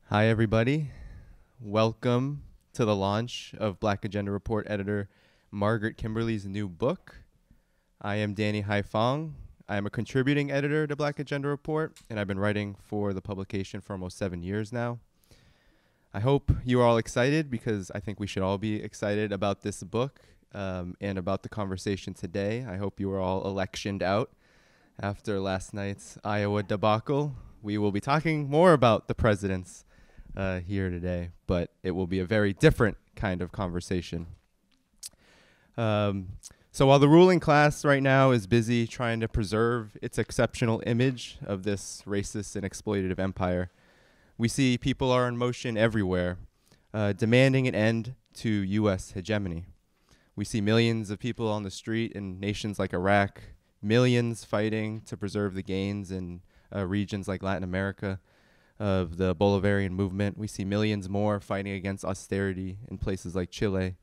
Hi, everybody. Welcome to the launch of Black Agenda Report editor Margaret Kimberley's new book. I am Danny Haifong. I am a contributing editor to Black Agenda Report, and I've been writing for the publication for almost 7 years now. I hope you are all excited because I think we should all be excited about this book and about the conversation today. I hope you are all electioned out after last night's Iowa debacle. We will be talking more about the presidents here today, but it will be a very different kind of conversation. So while the ruling class right now is busy trying to preserve its exceptional image of this racist and exploitative empire, we see people are in motion everywhere, demanding an end to U.S. hegemony. We see millions of people on the street in nations like Iraq, millions fighting to preserve the gains in regions like Latin America, of the Bolivarian movement. We see millions more fighting against austerity in places like Chile.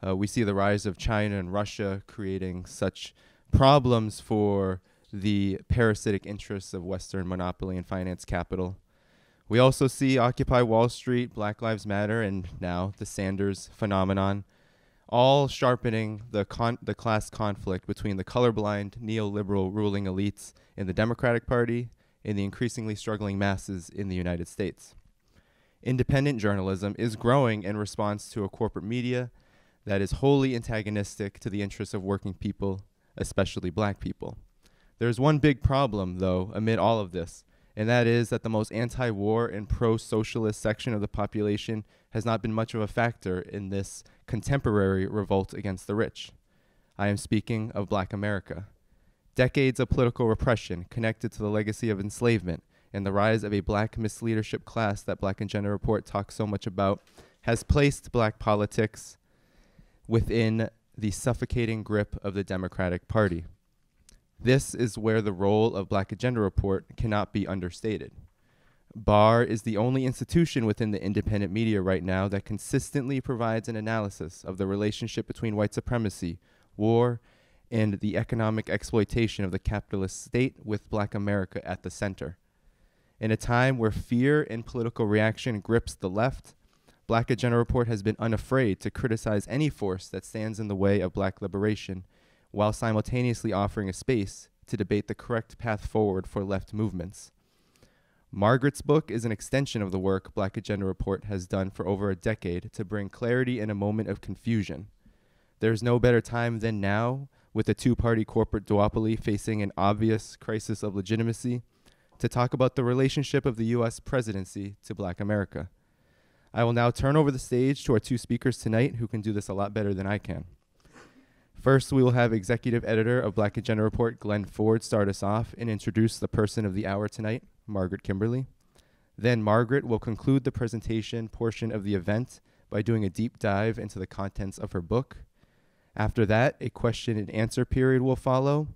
We see the rise of China and Russia creating such problems for the parasitic interests of Western monopoly and finance capital. We also see Occupy Wall Street, Black Lives Matter, and now the Sanders phenomenon, all sharpening the class conflict between the colorblind neoliberal ruling elites in the Democratic Party and the increasingly struggling masses in the United States. Independent journalism is growing in response to a corporate media that is wholly antagonistic to the interests of working people, especially black people. There's one big problem, though, amid all of this, and that is that the most anti-war and pro-socialist section of the population has not been much of a factor in this contemporary revolt against the rich. I am speaking of Black America. Decades of political repression connected to the legacy of enslavement and the rise of a black misleadership class that Black Agenda Report talks so much about has placed black politics within the suffocating grip of the Democratic Party. This is where the role of Black Agenda Report cannot be understated. BAR is the only institution within the independent media right now that consistently provides an analysis of the relationship between white supremacy, war, and the economic exploitation of the capitalist state with Black America at the center. In a time where fear and political reaction grips the left, Black Agenda Report has been unafraid to criticize any force that stands in the way of black liberation, while simultaneously offering a space to debate the correct path forward for left movements. Margaret's book is an extension of the work Black Agenda Report has done for over a decade to bring clarity in a moment of confusion. There's no better time than now, with a two-party corporate duopoly facing an obvious crisis of legitimacy, to talk about the relationship of the U.S. presidency to Black America. I will now turn over the stage to our two speakers tonight who can do this a lot better than I can. First, we will have executive editor of Black Agenda Report, Glenn Ford, start us off and introduce the person of the hour tonight, Margaret Kimberley. Then Margaret will conclude the presentation portion of the event by doing a deep dive into the contents of her book. After that, a question and answer period will follow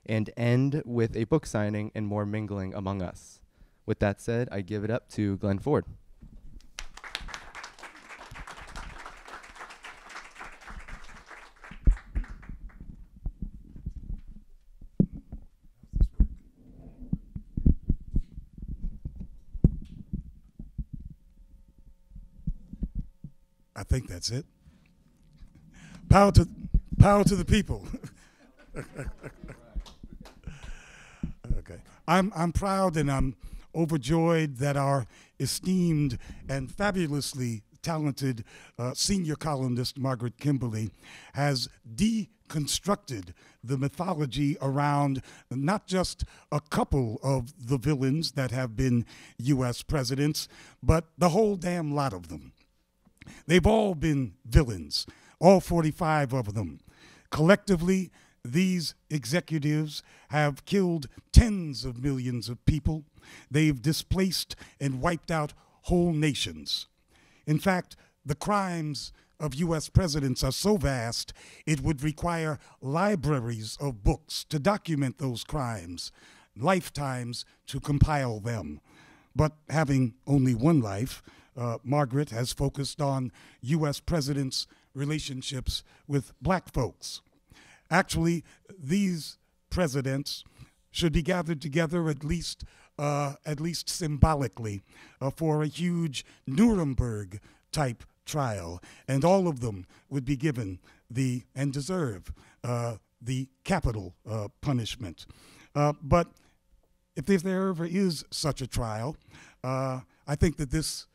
and end with a book signing and more mingling among us. With that said, I give it up to Glenn Ford. I think that's it. Power to the people. Okay. I'm proud and I'm overjoyed that our esteemed and fabulously talented senior columnist Margaret Kimberley has deconstructed the mythology around not just a couple of the villains that have been U.S. presidents, but the whole damn lot of them. They've all been villains, all 45 of them. Collectively, these executives have killed tens of millions of people. They've displaced and wiped out whole nations. In fact, the crimes of U.S. presidents are so vast, it would require libraries of books to document those crimes, lifetimes to compile them. But having only one life, Margaret has focused on U.S. presidents' relationships with black folks. Actually, these presidents should be gathered together at least at least symbolically, for a huge Nuremberg-type trial, and all of them would be given and deserve the capital punishment. But if there ever is such a trial, I think that this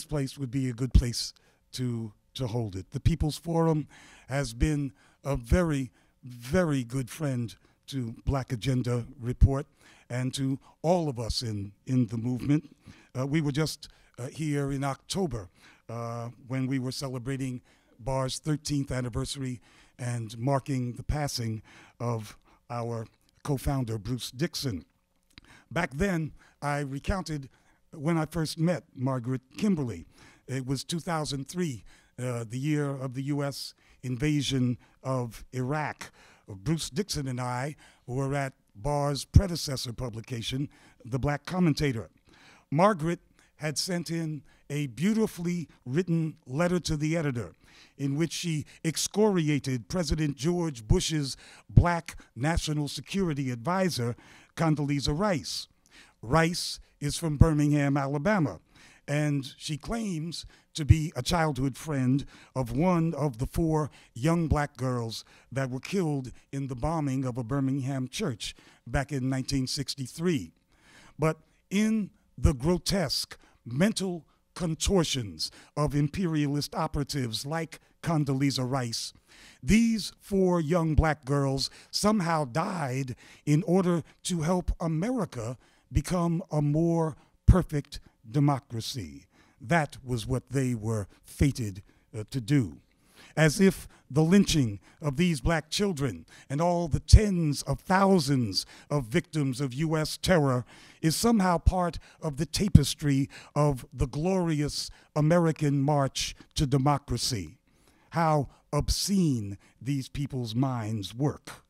place would be a good place to hold it. The People's Forum has been a very, very good friend to Black Agenda Report and to all of us in the movement. We were just here in October when we were celebrating BAR's 13th anniversary and marking the passing of our co-founder, Bruce Dixon. Back then, I recounted when I first met Margaret Kimberley. It was 2003, the year of the U.S. invasion of Iraq. Bruce Dixon and I were at BAR's predecessor publication, The Black Commentator. Margaret had sent in a beautifully written letter to the editor in which she excoriated President George Bush's black national security advisor, Condoleezza Rice. Rice is from Birmingham, Alabama, and she claims to be a childhood friend of one of the 4 young black girls that were killed in the bombing of a Birmingham church back in 1963. But in the grotesque mental contortions of imperialist operatives like Condoleezza Rice, these 4 young black girls somehow died in order to help America become a more perfect democracy. That was what they were fated to do. As if the lynching of these black children and all the tens of thousands of victims of U.S. terror is somehow part of the tapestry of the glorious American march to democracy. How obscene these people's minds work.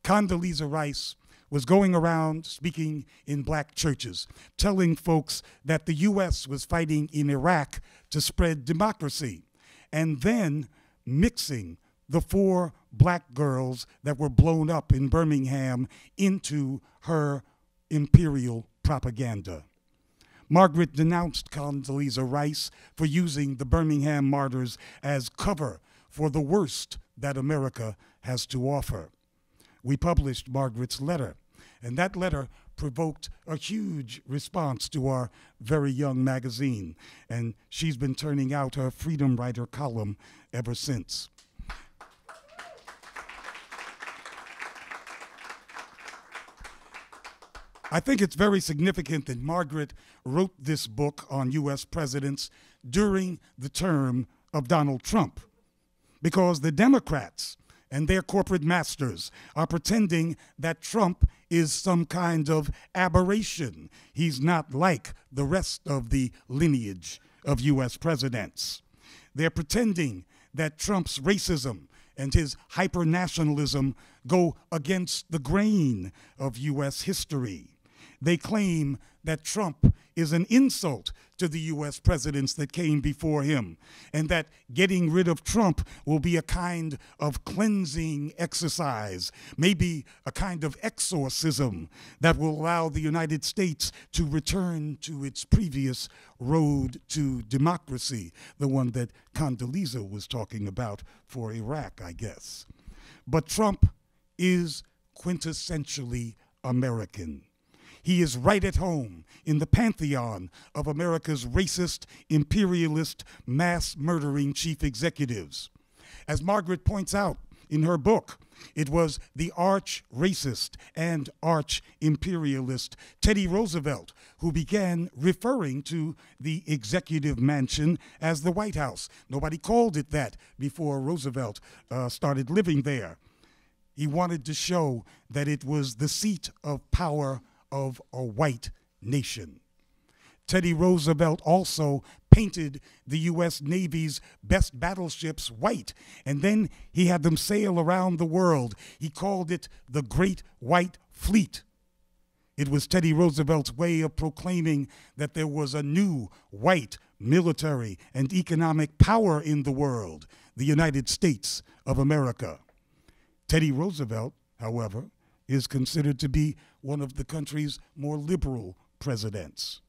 Condoleezza Rice was going around speaking in black churches, telling folks that the U.S. was fighting in Iraq to spread democracy, and then mixing the 4 black girls that were blown up in Birmingham into her imperial propaganda. Margaret denounced Condoleezza Rice for using the Birmingham martyrs as cover for the worst that America has to offer. We published Margaret's letter, and that letter provoked a huge response to our very young magazine, and she's been turning out her Freedom Writer column ever since. I think it's very significant that Margaret wrote this book on U.S. presidents during the term of Donald Trump, because the Democrats and their corporate masters are pretending that Trump is some kind of aberration. He's not like the rest of the lineage of U.S. presidents. They're pretending that Trump's racism and his hyper-nationalism go against the grain of U.S. history. They claim that Trump is an insult to the U.S. presidents that came before him, and that getting rid of Trump will be a kind of cleansing exercise, maybe a kind of exorcism that will allow the United States to return to its previous road to democracy, the one that Condoleezza was talking about for Iraq, I guess. But Trump is quintessentially American. He is right at home in the pantheon of America's racist, imperialist, mass-murdering chief executives. As Margaret points out in her book, it was the arch-racist and arch-imperialist Teddy Roosevelt who began referring to the executive mansion as the White House. Nobody called it that before Roosevelt started living there. He wanted to show that it was the seat of power of a white nation. Teddy Roosevelt also painted the U.S. Navy's best battleships white, and then he had them sail around the world. He called it the Great White Fleet. It was Teddy Roosevelt's way of proclaiming that there was a new white military and economic power in the world, the United States of America. Teddy Roosevelt, however, is considered to be one of the country's more liberal presidents.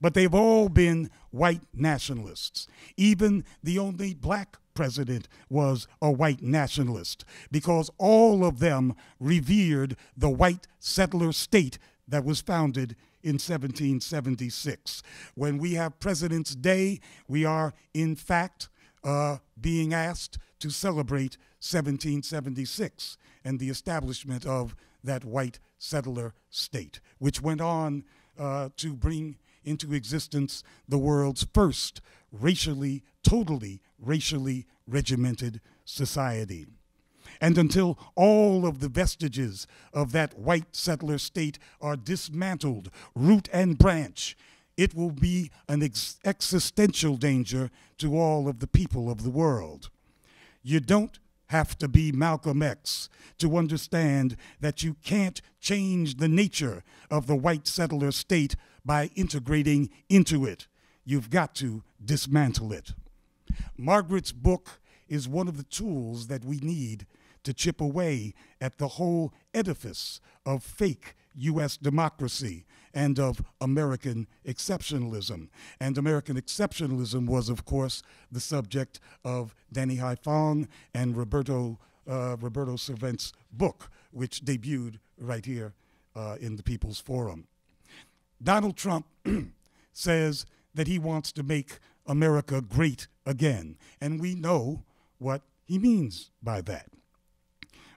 But they've all been white nationalists. Even the only black president was a white nationalist, because all of them revered the white settler state that was founded in 1776. When we have President's Day, we are in fact being asked to celebrate 1776 and the establishment of that white settler state, which went on to bring into existence the world's first totally racially regimented society. And until all of the vestiges of that white settler state are dismantled, root and branch, it will be an existential danger to all of the people of the world. You don't have to be Malcolm X to understand that you can't change the nature of the white settler state by integrating into it. You've got to dismantle it. Margaret's book is one of the tools that we need to chip away at the whole edifice of fake U.S. democracy and of American exceptionalism. And American exceptionalism was, of course, the subject of Danny Haiphong and Roberto Servant's book, which debuted right here in the People's Forum. Donald Trump says that he wants to make America great again, and we know what he means by that.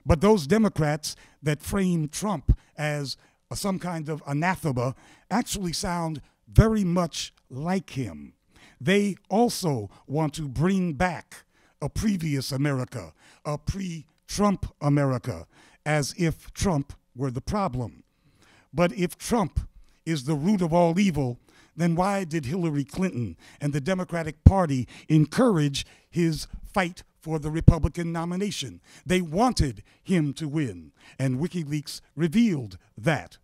But those Democrats that frame Trump as some kind of anathema actually sound very much like him. They also want to bring back a previous America, a pre-Trump America, as if Trump were the problem. But if Trump is the root of all evil, then why did Hillary Clinton and the Democratic Party encourage his fight for the Republican nomination? They wanted him to win, and WikiLeaks revealed that.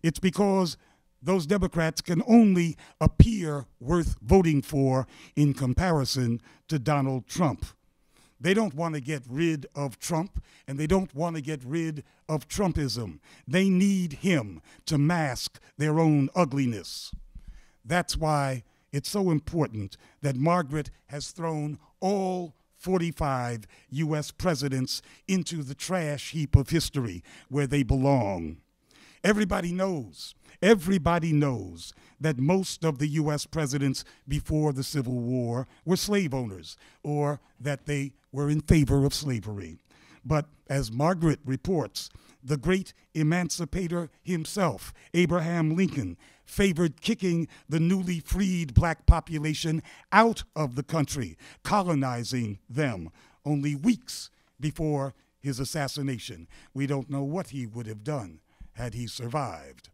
It's because those Democrats can only appear worth voting for in comparison to Donald Trump. They don't want to get rid of Trump, and they don't want to get rid of Trumpism. They need him to mask their own ugliness. That's why it's so important that Margaret has thrown all 45 U.S. presidents into the trash heap of history where they belong. Everybody knows that most of the U.S. presidents before the Civil War were slave owners, or that they were in favor of slavery. But as Margaret reports, the great emancipator himself, Abraham Lincoln, favored kicking the newly freed black population out of the country, colonizing them only weeks before his assassination. We don't know what he would have done had he survived.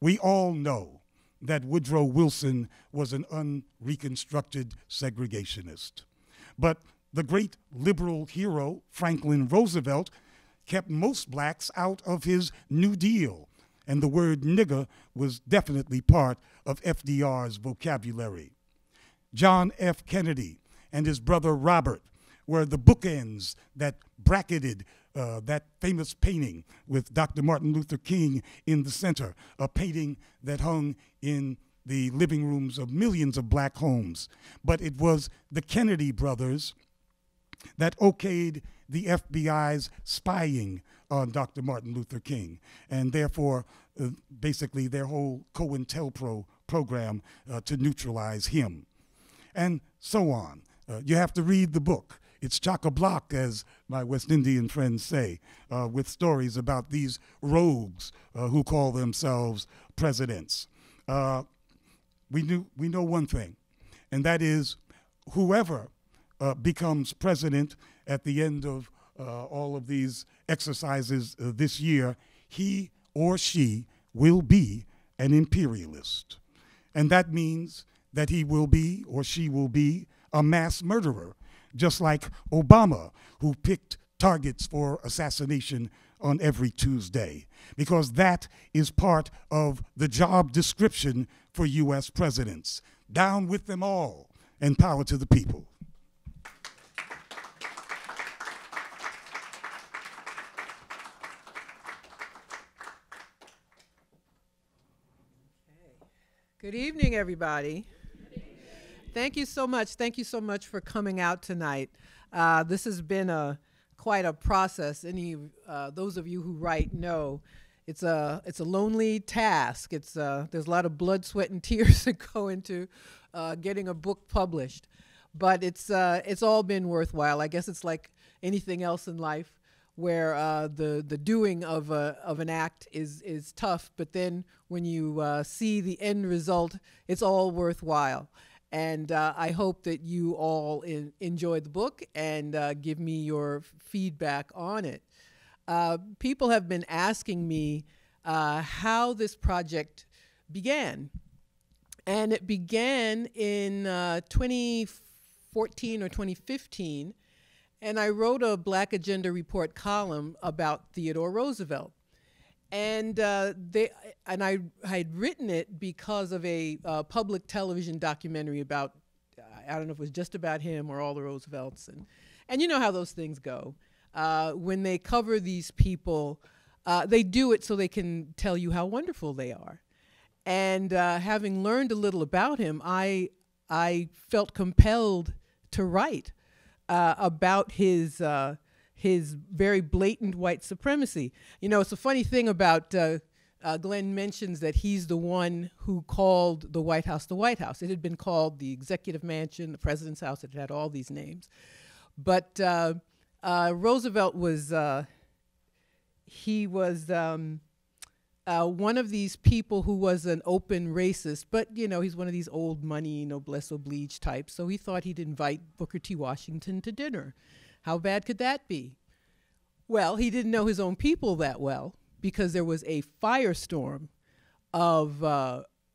We all know that Woodrow Wilson was an unreconstructed segregationist. But the great liberal hero, Franklin Roosevelt, kept most blacks out of his New Deal, and the word nigger was definitely part of FDR's vocabulary. John F. Kennedy and his brother Robert were the bookends that bracketed that famous painting with Dr. Martin Luther King in the center, a painting that hung in the living rooms of millions of black homes. But it was the Kennedy brothers that okayed the FBI's spying on Dr. Martin Luther King, and therefore, basically, their whole COINTELPRO program to neutralize him, and so on. You have to read the book. It's chock-a-block, as my West Indian friends say, with stories about these rogues who call themselves presidents. We know one thing, and that is whoever becomes president at the end of all of these exercises this year, he or she will be an imperialist. And that means that he will be or she will be a mass murderer, just like Obama, who picked targets for assassination on every Tuesday, because that is part of the job description for U.S. presidents. Down with them all, and power to the people. Good evening, everybody. Thank you so much. Thank you so much for coming out tonight. This has been quite a process. Those of you who write know it's a lonely task. There's a lot of blood, sweat, and tears that go into getting a book published, but it's all been worthwhile. I guess it's like anything else in life, where the doing of an act is tough, but then when you see the end result, it's all worthwhile. And I hope that you all enjoy the book and give me your feedback on it. People have been asking me how this project began. And it began in 2014 or 2015. And I wrote a Black Agenda Report column about Theodore Roosevelt. And I had written it because of a public television documentary about, I don't know if it was just about him or all the Roosevelts. And you know how those things go. When they cover these people, they do it so they can tell you how wonderful they are. And having learned a little about him, I felt compelled to write about his very blatant white supremacy. You know, it's a funny thing about Glenn mentions that he's the one who called the White House the White House. It had been called the Executive Mansion, the President's House. It had all these names. But Roosevelt was, one of these people who was an open racist, but, you know, he's one of these old money, noblesse oblige types, so he thought he'd invite Booker T. Washington to dinner. How bad could that be? Well, he didn't know his own people that well, because there was a firestorm of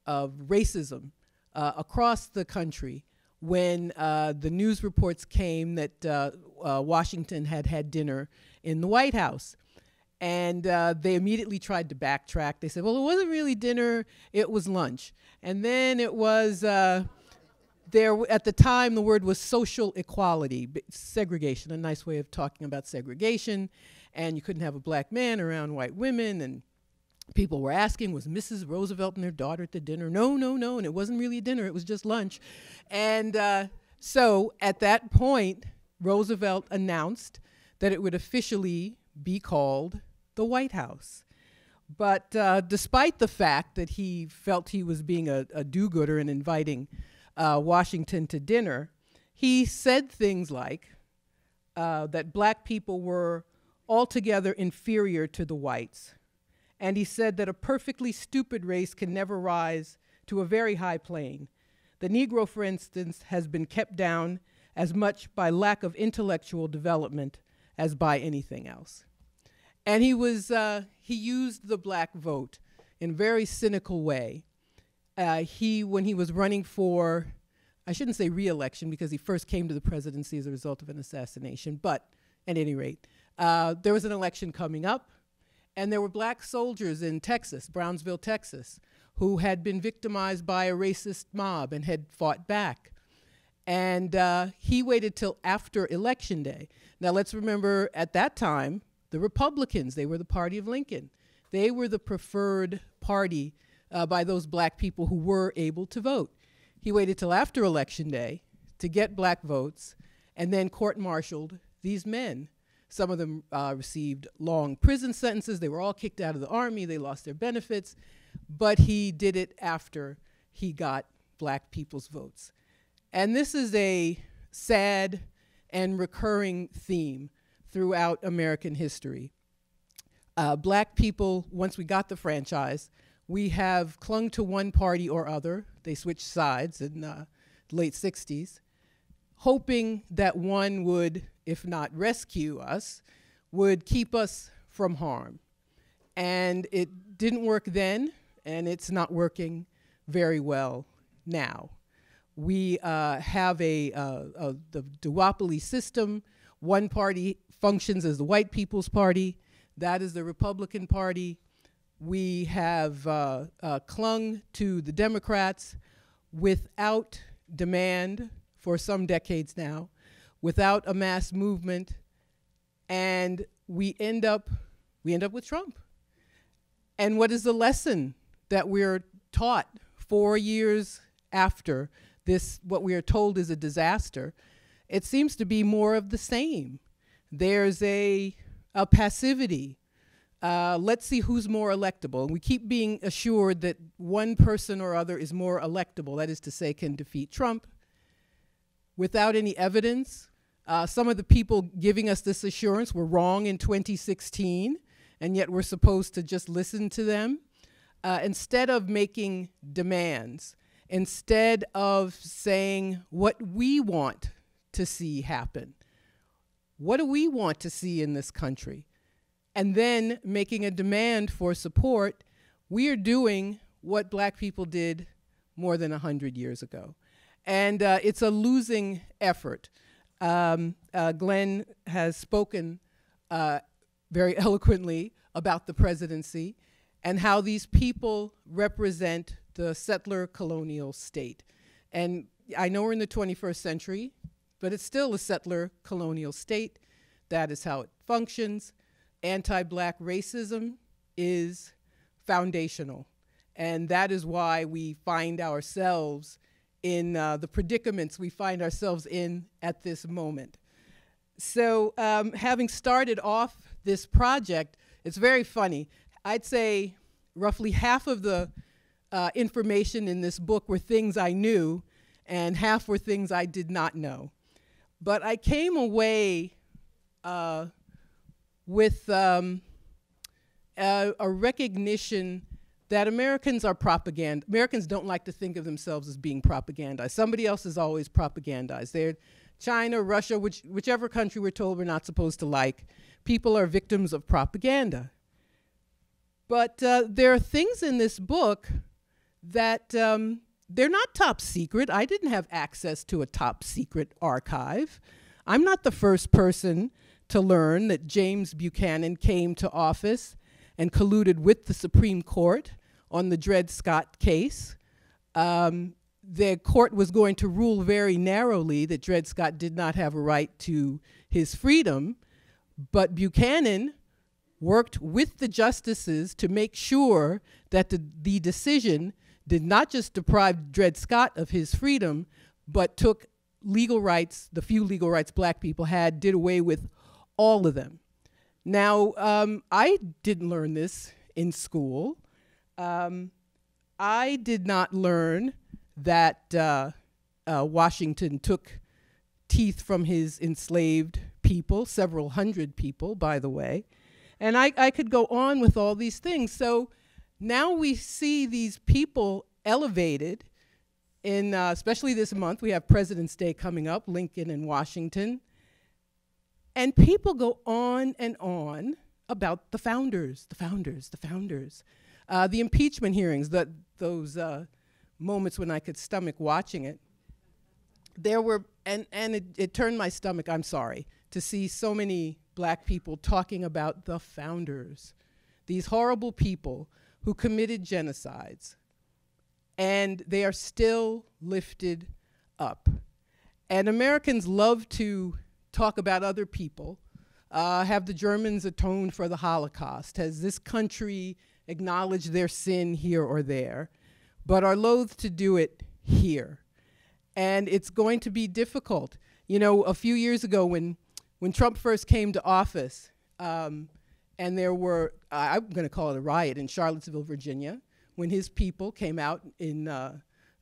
racism across the country when the news reports came that Washington had had dinner in the White House. And they immediately tried to backtrack. They said, well, it wasn't really dinner, it was lunch. And then it was, at the time, the word was social equality, segregation, a nice way of talking about segregation. And you couldn't have a black man around white women. And people were asking, was Mrs. Roosevelt and her daughter at the dinner? No, no, no, and it wasn't really a dinner, it was just lunch. And so at that point, Roosevelt announced that it would officially be called the White House. But despite the fact that he felt he was being a do-gooder and inviting Washington to dinner, he said things like that black people were altogether inferior to the whites. And he said that a perfectly stupid race can never rise to a very high plane. The Negro, for instance, has been kept down as much by lack of intellectual development as by anything else. And he used the black vote in a very cynical way. When he was running for, I shouldn't say re-election because he first came to the presidency as a result of an assassination, but at any rate, there was an election coming up, and there were black soldiers in Texas, Brownsville, Texas, who had been victimized by a racist mob and had fought back. And he waited till after Election Day. Now let's remember, at that time, the Republicans, they were the party of Lincoln. They were the preferred party by those black people who were able to vote. He waited till after Election Day to get black votes and then court-martialed these men. Some of them received long prison sentences. They were all kicked out of the army. They lost their benefits. But he did it after he got black people's votes. And this is a sad and recurring theme throughout American history. Black people, once we got the franchise, we have clung to one party or other. They switched sides in the late 60s, hoping that one would, if not rescue us, would keep us from harm. And it didn't work then, and it's not working very well now. We have the duopoly system. One party functions as the white people's party. That is the Republican Party. We have clung to the Democrats without demand for some decades now, without a mass movement, and we end up with Trump. And what is the lesson that we're taught 4 years after this, what we are told is a disaster, it seems to be more of the same. There's a passivity. Let's see who's more electable. And we keep being assured that one person or other is more electable, that is to say, can defeat Trump, without any evidence. Some of the people giving us this assurance were wrong in 2016, and yet we're supposed to just listen to them. Instead of making demands, instead of saying what we want to see happen, what do we want to see in this country? And then making a demand for support, we are doing what black people did more than 100 years ago. And it's a losing effort. Glenn has spoken very eloquently about the presidency and how these people represent the settler colonial state. And I know we're in the 21st century, but it's still a settler colonial state. That is how it functions. Anti-black racism is foundational. And that is why we find ourselves in the predicaments we find ourselves in at this moment. So having started off this project, it's very funny. I'd say roughly half of the information in this book were things I knew, and half were things I did not know. But I came away with a recognition that Americans are propaganda. Americans don't like to think of themselves as being propagandized. Somebody else is always propagandized. They're China, Russia, whichever country we're told we're not supposed to like. People are victims of propaganda. But there are things in this book that they're not top secret. I didn't have access to a top secret archive. I'm not the first person to learn that James Buchanan came to office and colluded with the Supreme Court on the Dred Scott case. The court was going to rule very narrowly that Dred Scott did not have a right to his freedom, but Buchanan worked with the justices to make sure that the decision did not just deprive Dred Scott of his freedom, but took legal rights, the few legal rights black people had, did away with all of them. Now, I didn't learn this in school. I did not learn that Washington took teeth from his enslaved people, several hundred people, by the way. And I could go on with all these things. So now we see these people elevated in, especially this month, we have President's Day coming up, Lincoln and Washington. And people go on and on about the founders, the founders, the founders. The impeachment hearings, those moments when I could stomach watching it, there were, and it turned my stomach, I'm sorry, to see so many black people talking about the founders, these horrible people who committed genocides, and they are still lifted up. And Americans love to talk about other people. Have the Germans atoned for the Holocaust? Has this country acknowledged their sin here or there? But are loath to do it here. And it's going to be difficult. You know, a few years ago when Trump first came to office, and there were, I'm going to call it a riot in Charlottesville, Virginia, when his people came out in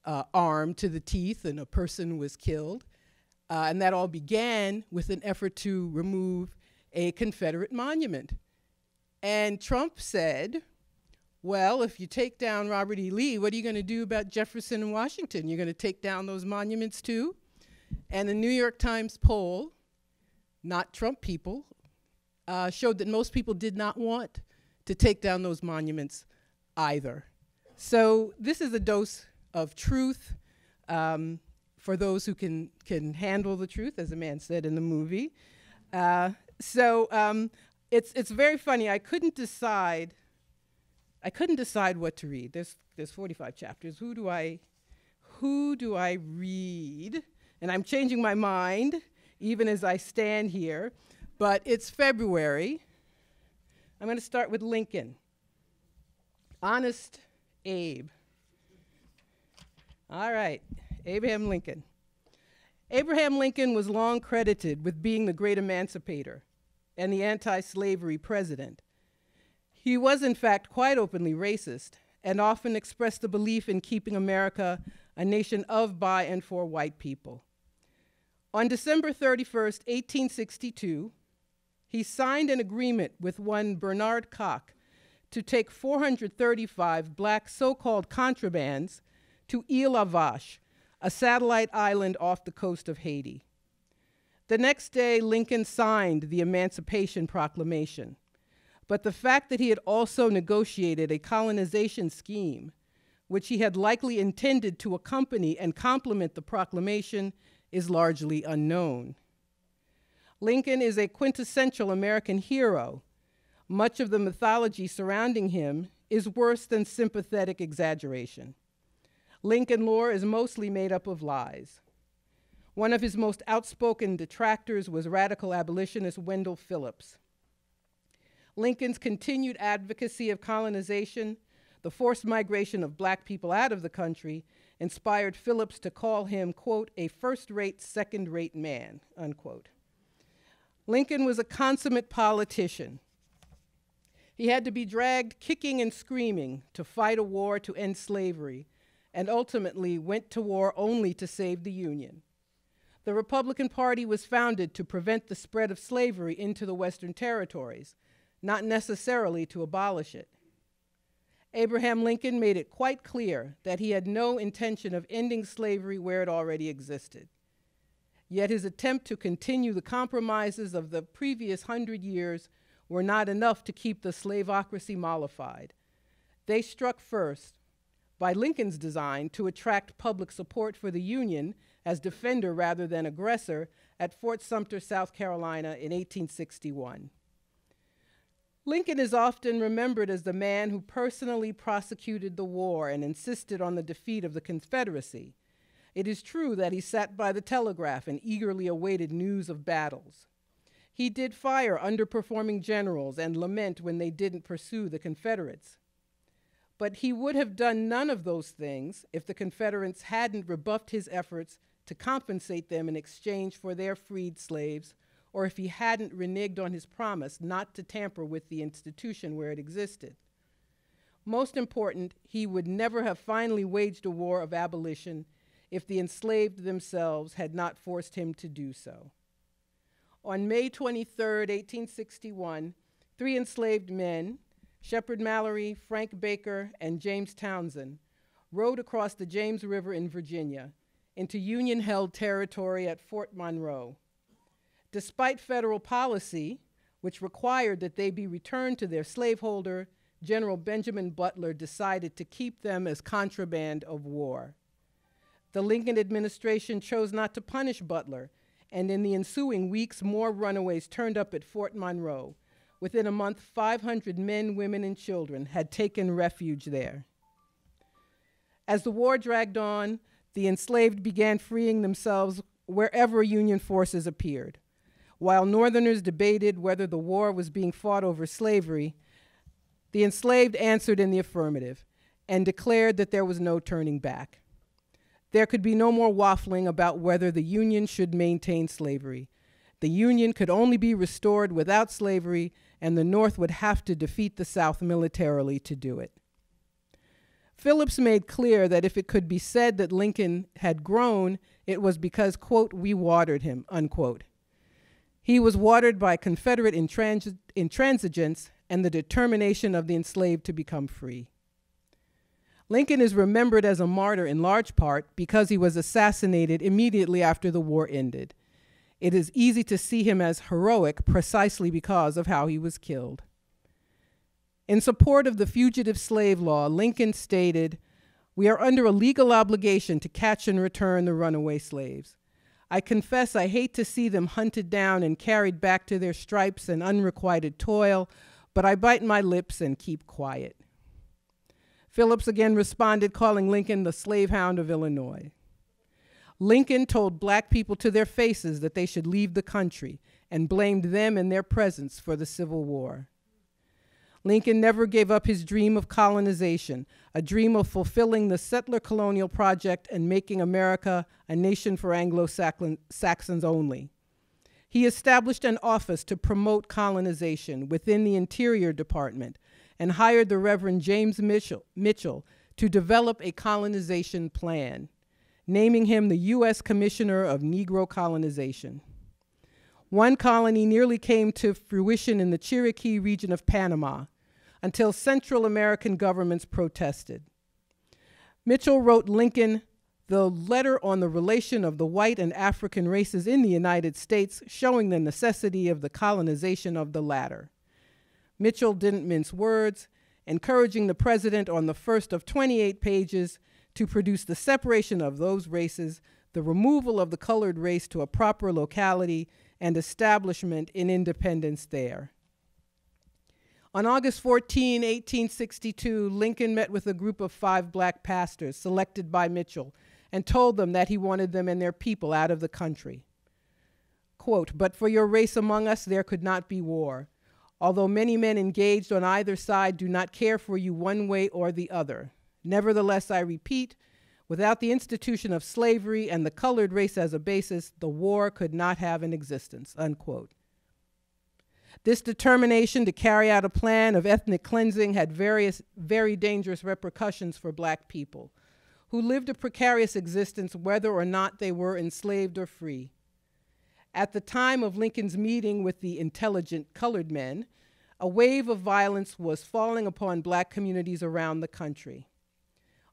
armed to the teeth and a person was killed. And that all began with an effort to remove a Confederate monument. And Trump said, well, if you take down Robert E. Lee, what are you going to do about Jefferson and Washington? You're going to take down those monuments too? And the New York Times poll, not Trump people, showed that most people did not want to take down those monuments either. So this is a dose of truth for those who can handle the truth, as a man said in the movie. It's very funny. I couldn't decide what to read. There's 45 chapters. Who do I read? And I'm changing my mind even as I stand here. But it's February. I'm going to start with Lincoln. Honest Abe. All right, Abraham Lincoln. Abraham Lincoln was long credited with being the great emancipator and the anti-slavery president. He was, in fact, quite openly racist and often expressed the belief in keeping America a nation of, by, and for white people. On December 31st, 1862, he signed an agreement with one Bernard Koch to take 435 black so-called contrabands to Ile La Vache, a satellite island off the coast of Haiti. The next day, Lincoln signed the Emancipation Proclamation. But the fact that he had also negotiated a colonization scheme, which he had likely intended to accompany and complement the proclamation, is largely unknown. Lincoln is a quintessential American hero. Much of the mythology surrounding him is worse than sympathetic exaggeration. Lincoln lore is mostly made up of lies. One of his most outspoken detractors was radical abolitionist Wendell Phillips. Lincoln's continued advocacy of colonization, the forced migration of black people out of the country, inspired Phillips to call him, quote, a first-rate, second-rate man, unquote. Lincoln was a consummate politician. He had to be dragged kicking and screaming to fight a war to end slavery, and ultimately went to war only to save the Union. The Republican Party was founded to prevent the spread of slavery into the Western territories, not necessarily to abolish it. Abraham Lincoln made it quite clear that he had no intention of ending slavery where it already existed. Yet his attempt to continue the compromises of the previous 100 years were not enough to keep the slaveocracy mollified. They struck first, by Lincoln's design, to attract public support for the Union as defender rather than aggressor at Fort Sumter, South Carolina in 1861. Lincoln is often remembered as the man who personally prosecuted the war and insisted on the defeat of the Confederacy. It is true that he sat by the telegraph and eagerly awaited news of battles. He did fire underperforming generals and lament when they didn't pursue the Confederates. But he would have done none of those things if the Confederates hadn't rebuffed his efforts to compensate them in exchange for their freed slaves, or if he hadn't reneged on his promise not to tamper with the institution where it existed. Most important, he would never have finally waged a war of abolition if the enslaved themselves had not forced him to do so. On May 23, 1861, 3 enslaved men, Shepard Mallory, Frank Baker, and James Townsend, rowed across the James River in Virginia into Union-held territory at Fort Monroe. Despite federal policy, which required that they be returned to their slaveholder, General Benjamin Butler decided to keep them as contraband of war. The Lincoln administration chose not to punish Butler, and in the ensuing weeks, more runaways turned up at Fort Monroe. Within a month, 500 men, women, and children had taken refuge there. As the war dragged on, the enslaved began freeing themselves wherever Union forces appeared. While Northerners debated whether the war was being fought over slavery, the enslaved answered in the affirmative and declared that there was no turning back. There could be no more waffling about whether the Union should maintain slavery. The Union could only be restored without slavery, and the North would have to defeat the South militarily to do it. Phillips made clear that if it could be said that Lincoln had grown, it was because, quote, we watered him, unquote. He was watered by Confederate intransigence and the determination of the enslaved to become free. Lincoln is remembered as a martyr in large part because he was assassinated immediately after the war ended. It is easy to see him as heroic precisely because of how he was killed. In support of the fugitive slave law, Lincoln stated, "We are under a legal obligation to catch and return the runaway slaves. I confess I hate to see them hunted down and carried back to their stripes and unrequited toil, but I bite my lips and keep quiet." Phillips again responded, calling Lincoln the slave hound of Illinois. Lincoln told black people to their faces that they should leave the country and blamed them and their presence for the Civil War. Lincoln never gave up his dream of colonization, a dream of fulfilling the settler colonial project and making America a nation for Anglo-Saxons only. He established an office to promote colonization within the Interior Department and hired the Reverend James Mitchell to develop a colonization plan, naming him the U.S. Commissioner of Negro Colonization. One colony nearly came to fruition in the Cherokee region of Panama until Central American governments protested. Mitchell wrote Lincoln the letter on the relation of the white and African races in the United States, showing the necessity of the colonization of the latter. Mitchell didn't mince words, encouraging the president on the first of 28 pages to produce the separation of those races, the removal of the colored race to a proper locality, and establishment in independence there. On August 14, 1862, Lincoln met with a group of 5 black pastors selected by Mitchell and told them that he wanted them and their people out of the country. Quote, "But for your race among us there could not be war. Although many men engaged on either side do not care for you one way or the other. Nevertheless, I repeat, without the institution of slavery and the colored race as a basis, the war could not have an existence," unquote. This determination to carry out a plan of ethnic cleansing had very dangerous repercussions for black people, who lived a precarious existence whether or not they were enslaved or free. At the time of Lincoln's meeting with the intelligent colored men, a wave of violence was falling upon black communities around the country.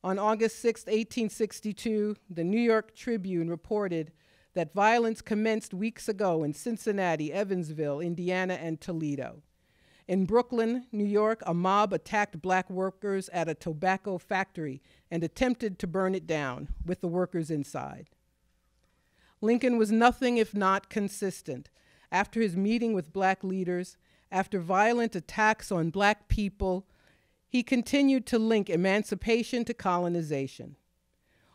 On August 6, 1862, the New York Tribune reported that violence commenced weeks ago in Cincinnati, Evansville, Indiana, and Toledo. In Brooklyn, New York, a mob attacked black workers at a tobacco factory and attempted to burn it down with the workers inside. Lincoln was nothing if not consistent. After his meeting with black leaders, after violent attacks on black people, he continued to link emancipation to colonization.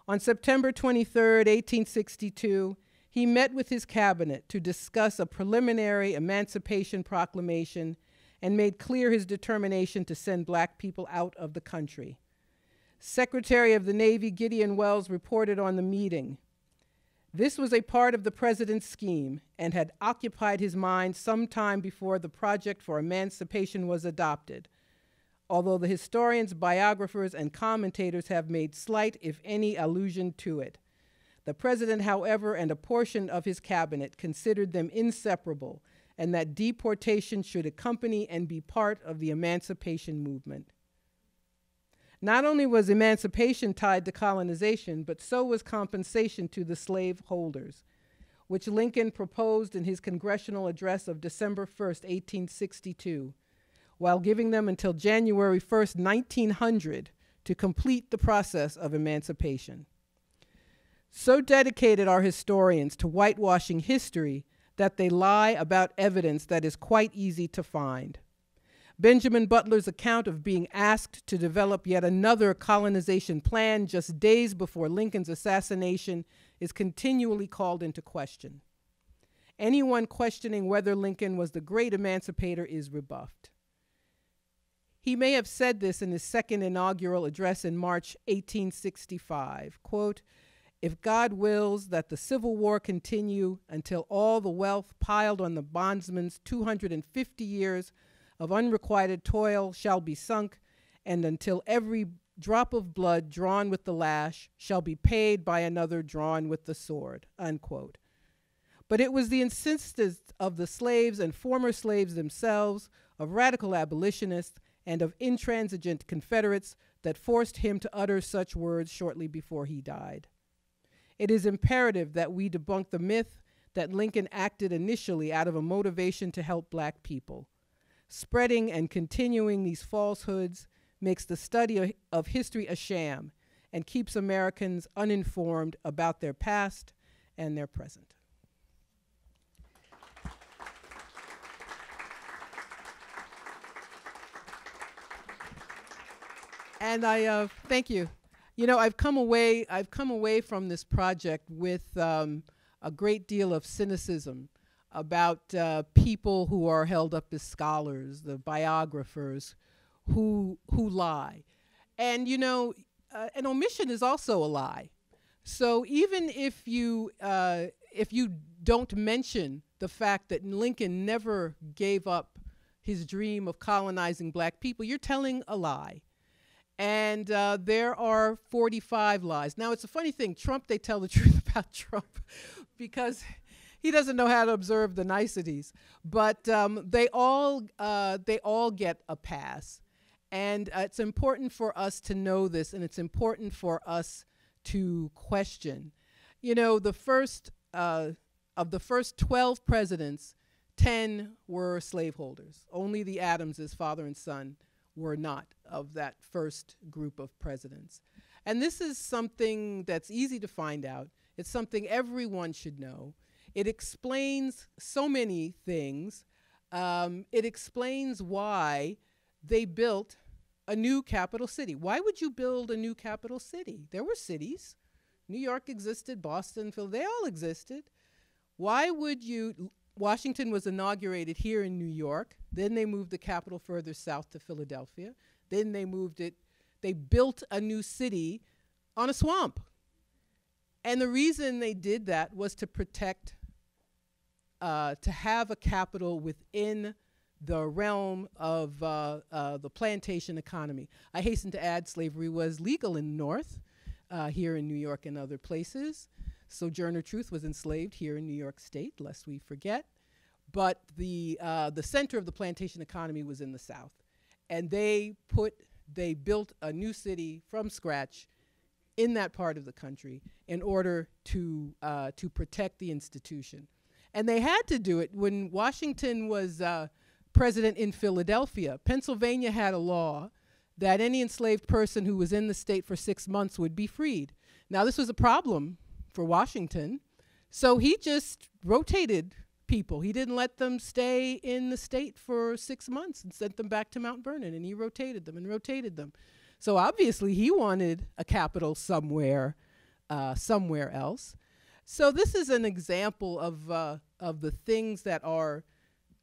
On September 23, 1862, he met with his cabinet to discuss a preliminary emancipation proclamation and made clear his determination to send black people out of the country. Secretary of the Navy Gideon Welles reported on the meeting. This was a part of the president's scheme and had occupied his mind some time before the project for emancipation was adopted, although the historians, biographers, and commentators have made slight, if any, allusion to it. The president, however, and a portion of his cabinet considered them inseparable, and that deportation should accompany and be part of the emancipation movement. Not only was emancipation tied to colonization, but so was compensation to the slaveholders, which Lincoln proposed in his congressional address of December 1st, 1862, while giving them until January 1st, 1900 to complete the process of emancipation. So dedicated are historians to whitewashing history that they lie about evidence that is quite easy to find. Benjamin Butler's account of being asked to develop yet another colonization plan just days before Lincoln's assassination is continually called into question. Anyone questioning whether Lincoln was the great emancipator is rebuffed. He may have said this in his second inaugural address in March 1865, quote, "If God wills that the Civil War continue until all the wealth piled on the bondsman's 250 years of unrequited toil shall be sunk, and until every drop of blood drawn with the lash shall be paid by another drawn with the sword," unquote. But it was the insistence of the slaves and former slaves themselves, of radical abolitionists, and of intransigent Confederates that forced him to utter such words shortly before he died. It is imperative that we debunk the myth that Lincoln acted initially out of a motivation to help black people. Spreading and continuing these falsehoods makes the study of history a sham and keeps Americans uninformed about their past and their present. And thank you. You know, I've come away from this project with a great deal of cynicism about people who are held up as scholars, the biographers, who lie. And you know, an omission is also a lie. So even if you don't mention the fact that Lincoln never gave up his dream of colonizing black people, you're telling a lie. And there are 45 lies. Now, it's a funny thing. Trump, they tell the truth about Trump because he doesn't know how to observe the niceties. But they all get a pass. And it's important for us to know this, and it's important for us to question. You know, of the first 12 presidents, 10 were slaveholders. Only the Adamses, father and son, were not of that first group of presidents. And this is something that's easy to find out. It's something everyone should know. It explains so many things. It explains why they built a new capital city. Why would you build a new capital city? There were cities. New York existed, Boston, Philly, they all existed. Why would you? Washington was inaugurated here in New York. Then they moved the capital further south to Philadelphia. Then they built a new city on a swamp. And the reason they did that was to protect, to have a capital within the realm of the plantation economy. I hasten to add, slavery was legal in the North, here in New York and other places. Sojourner Truth was enslaved here in New York State, lest we forget. But the center of the plantation economy was in the South. And they built a new city from scratch in that part of the country in order to protect the institution. And they had to do it when Washington was president in Philadelphia. Pennsylvania had a law that any enslaved person who was in the state for 6 months would be freed. Now, this was a problem for Washington, so he just rotated people. He didn't let them stay in the state for 6 months and sent them back to Mount Vernon, and he rotated them and rotated them. So obviously he wanted a capital somewhere else. So this is an example of the things that are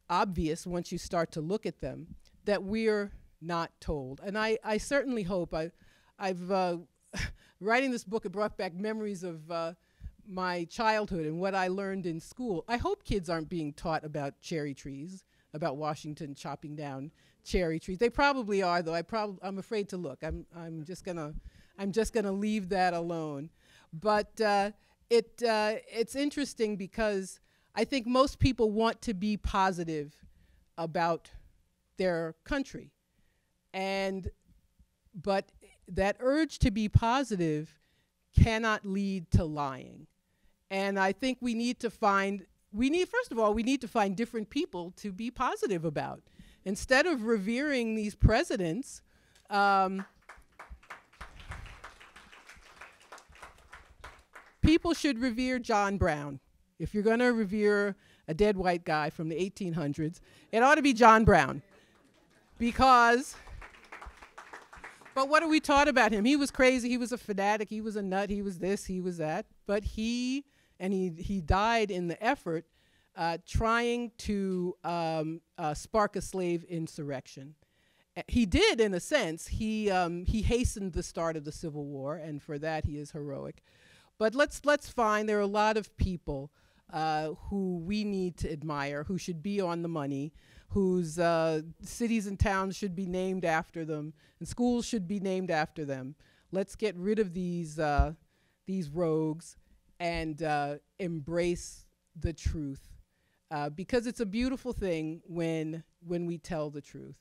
obvious once you start to look at them that we're not told. And I certainly hope, I've writing this book, it brought back memories of my childhood and what I learned in school. I hope kids aren't being taught about cherry trees, about Washington chopping down cherry trees. They probably are, though. I'm afraid to look. I'm just gonna leave that alone. But it's interesting because I think most people want to be positive about their country, but that urge to be positive cannot lead to lying. And I think we need to find different people to be positive about. Instead of revering these presidents, people should revere John Brown. If you're going to revere a dead white guy from the 1800s, it ought to be John Brown. But what are we taught about him? He was crazy, he was a fanatic, he was a nut, he was this, he was that. But he died in the effort trying to spark a slave insurrection. He did, in a sense. He hastened the start of the Civil War, and for that he is heroic. But let's find there are a lot of people who we need to admire, who should be on the money, whose cities and towns should be named after them, and schools should be named after them. Let's get rid of these rogues and embrace the truth, because it's a beautiful thing when we tell the truth.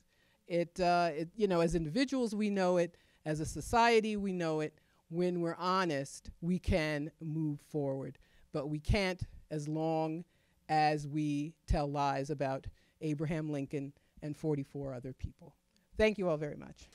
As individuals we know it, as a society we know it. When we're honest, we can move forward, but we can't as long as we tell lies about Abraham Lincoln and 44 other people. Thank you all very much.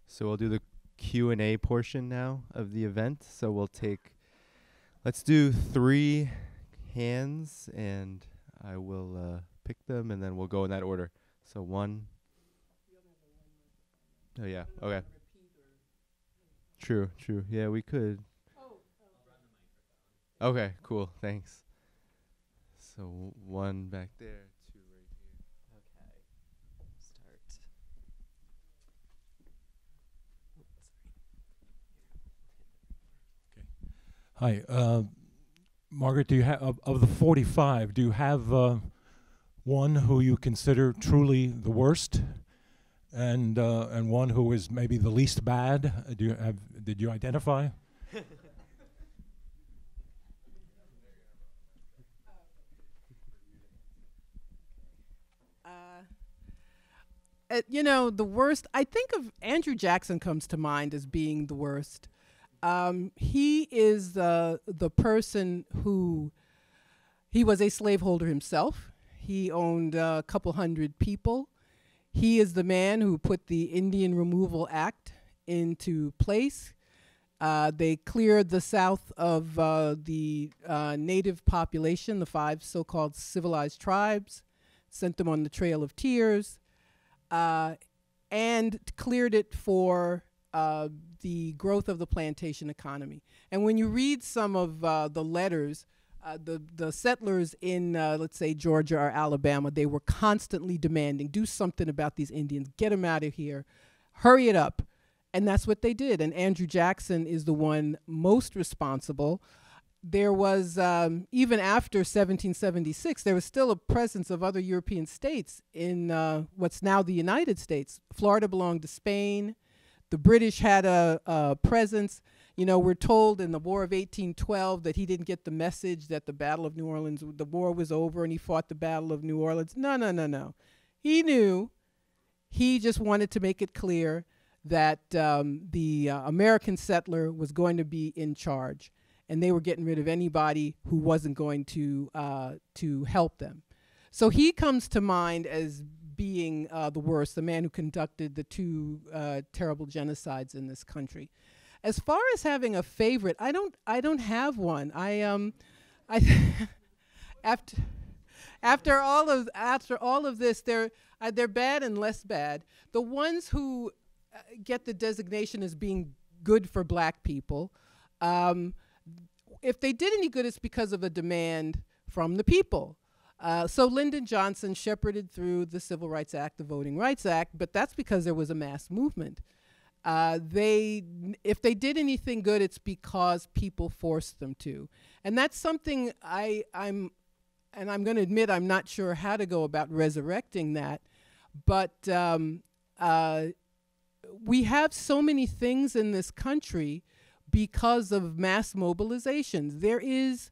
So we'll do the Q&A portion now of the event. So let's do 3 hands, and I will pick them, and then we'll go in that order. So 1. Oh yeah. Okay. True. Yeah, we could. Okay, cool. Thanks. So 1 back there, 2 right here. Okay. Start. Hi, Margaret. Do you have of the 45? Do you have one who you consider truly the worst, and one who is maybe the least bad? Did you identify? The worst, I think of Andrew Jackson comes to mind as being the worst. He is the person who, he was a slaveholder himself. He owned a couple hundred people. He is the man who put the Indian Removal Act into place. They cleared the South of the native population, the 5 so-called civilized tribes, sent them on the Trail of Tears, and cleared it for the growth of the plantation economy. And when you read some of the letters, the settlers in, let's say, Georgia or Alabama, they were constantly demanding, do something about these Indians, get them out of here, hurry it up. And that's what they did. And Andrew Jackson is the one most responsible. There was, even after 1776, there was still a presence of other European states in what's now the United States. Florida belonged to Spain. The British had a presence. You know, we're told in the War of 1812 that he didn't get the message that the Battle of New Orleans, the war was over and he fought the Battle of New Orleans. No. He knew. He just wanted to make it clear that the American settler was going to be in charge, and they were getting rid of anybody who wasn't going to help them. So he comes to mind as being the worst, the man who conducted the 2 terrible genocides in this country. As far as having a favorite, I don't have one. After all of this, they're bad and less bad. The ones who get the designation as being good for black people, if they did any good, it's because of a demand from the people. So Lyndon Johnson shepherded through the Civil Rights Act, the Voting Rights Act, but that's because there was a mass movement. If they did anything good, it's because people forced them to. And that's something I'm going to admit I'm not sure how to go about resurrecting that, but we have so many things in this country because of mass mobilizations. There is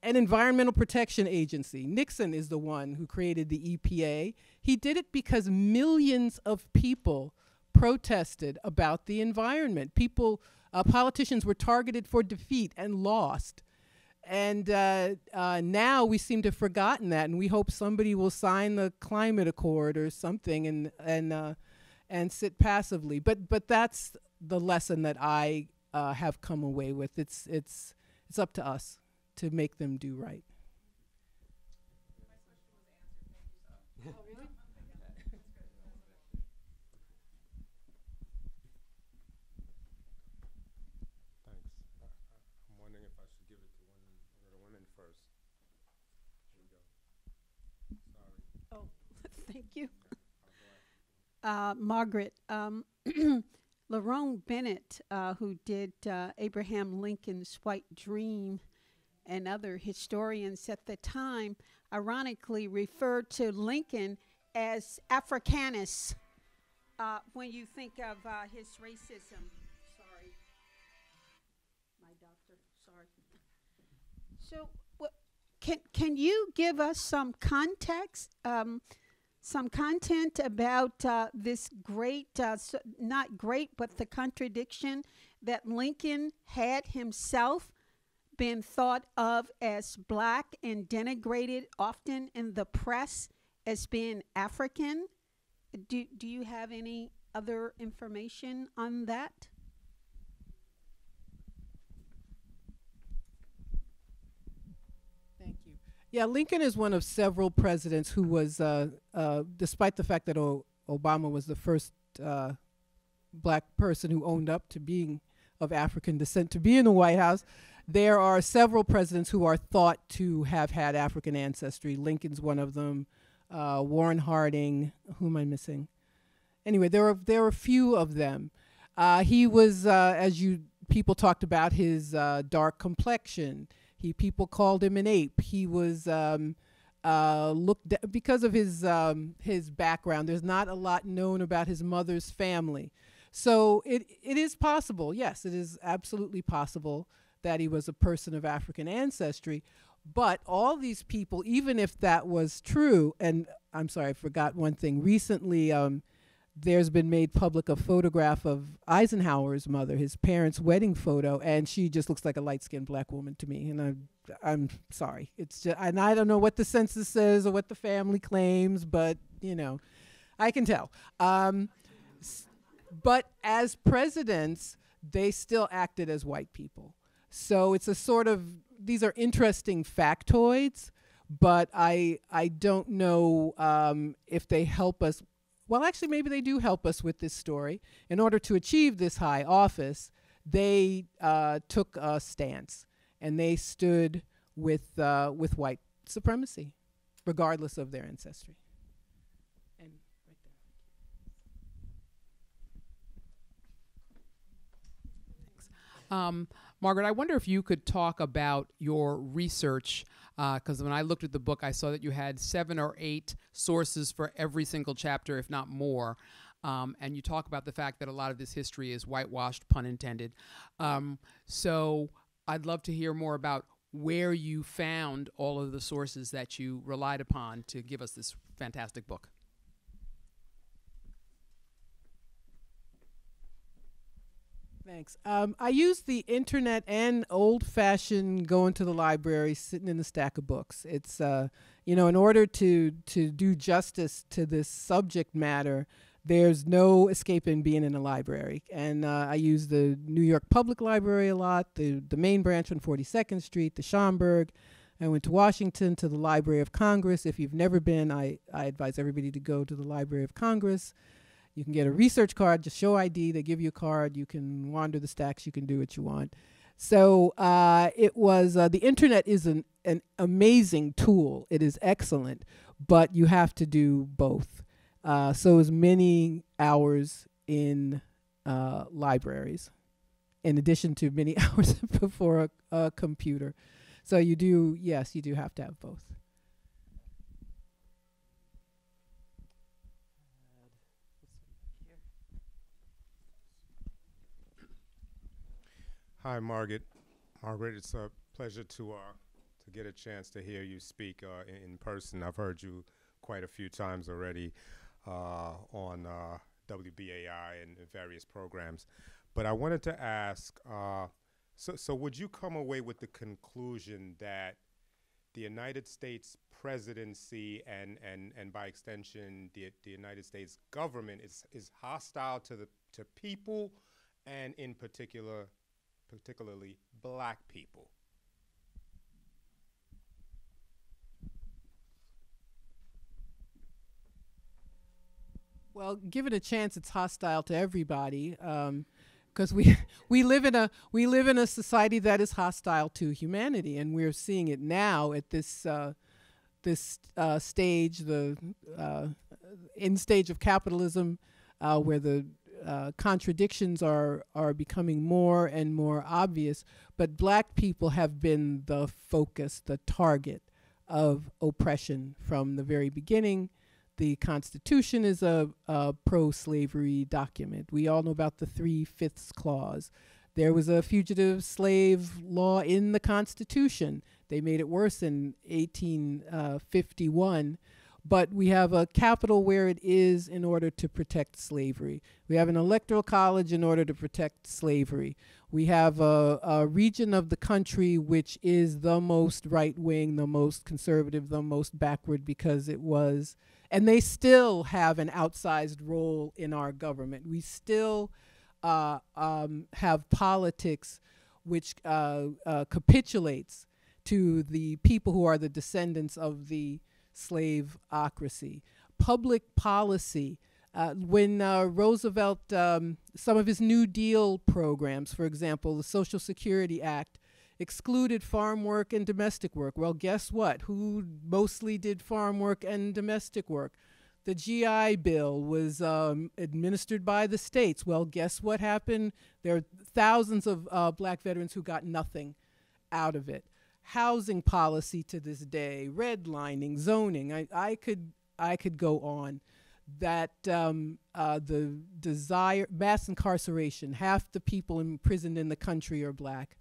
an Environmental Protection Agency. Nixon is the one who created the EPA. He did it because millions of people protested about the environment. Politicians were targeted for defeat and lost. And now we seem to have forgotten that, and we hope somebody will sign the climate accord or something and sit passively. But that's the lesson that I have come away with. It's up to us to make them do right. Oh, really? Thanks. I'm wondering if I should give it to one of the women first. Here we go. Sorry. Oh, thank you. Margaret, Lerone Bennett, who did Abraham Lincoln's White Dream, and other historians at the time, ironically referred to Lincoln as Africanus when you think of his racism. Sorry. My doctor, sorry. So can you give us some context, some content about this great, not great, but the contradiction that Lincoln had himself been thought of as black and denigrated often in the press as being African? Do you have any other information on that? Thank you. Yeah, Lincoln is one of several presidents who was despite the fact that Obama was the first black person who owned up to being of African descent to be in the White House, there are several presidents who are thought to have had African ancestry. Lincoln's one of them. Warren Harding. Who am I missing? Anyway, there are a few of them. He was, as people talked about his dark complexion. People called him an ape. He was because of his background. There's not a lot known about his mother's family. So it is possible, yes, it is absolutely possible that he was a person of African ancestry. But all these people, even if that was true, and I'm sorry, I forgot one thing. Recently, there's been made public a photograph of Eisenhower's mother, his parents' wedding photo, and she just looks like a light-skinned black woman to me. And I'm sorry. It's just, and I don't know what the census says or what the family claims, but, I can tell. But as presidents, they still acted as white people. So it's a sort of, these are interesting factoids, but I don't know if they help us. Well, actually, maybe they do help us with this story. In order to achieve this high office, they took a stance, and they stood with white supremacy, regardless of their ancestry. And right there. Thanks. Margaret, I wonder if you could talk about your research, because when I looked at the book, I saw that you had 7 or 8 sources for every single chapter, if not more. And you talk about the fact that a lot of this history is whitewashed, pun intended. So I'd love to hear more about where you found all of the sources that you relied upon to give us this fantastic book. Thanks. I use the internet and old-fashioned going to the library, sitting in the stack of books. It's, in order to do justice to this subject matter, there's no escaping being in a library. And I use the New York Public Library a lot, the main branch on 42nd Street, the Schomburg. I went to Washington to the Library of Congress. If you've never been, I advise everybody to go to the Library of Congress. You can get a research card, just show ID, they give you a card, you can wander the stacks, you can do what you want. So it was, the internet is an amazing tool, it is excellent, but you have to do both. So as many hours in libraries, in addition to many hours before a computer. So you do have to have both. Hi, Margaret. Margaret, it's a pleasure to get a chance to hear you speak in person. I've heard you quite a few times already on WBAI and various programs. But I wanted to ask, so would you come away with the conclusion that the United States presidency and by extension the United States government is hostile to people, and in particularly black people? Well, given a chance, it's hostile to everybody, because we live in a society that is hostile to humanity, and we're seeing it now at this stage, the end stage of capitalism, where the contradictions are becoming more and more obvious, but black people have been the focus, the target of oppression from the very beginning. The Constitution is a pro-slavery document. We all know about the 3/5 clause. There was a fugitive slave law in the Constitution. They made it worse in 1851. But we have a capital where it is in order to protect slavery. We have an electoral college in order to protect slavery. We have a region of the country which is the most right-wing, the most conservative, the most backward, because it was, and they still have an outsized role in our government. We still have politics which capitulates to the people who are the descendants of the slaveocracy. public policy. When Roosevelt, some of his New Deal programs, for example, the Social Security Act, excluded farm work and domestic work. Well, guess what? Who mostly did farm work and domestic work? The GI Bill was administered by the states. Well, guess what happened? There are thousands of black veterans who got nothing out of it. Housing policy to this day, redlining, zoning. I could go on. That the desire, mass incarceration, half the people imprisoned in the country are black.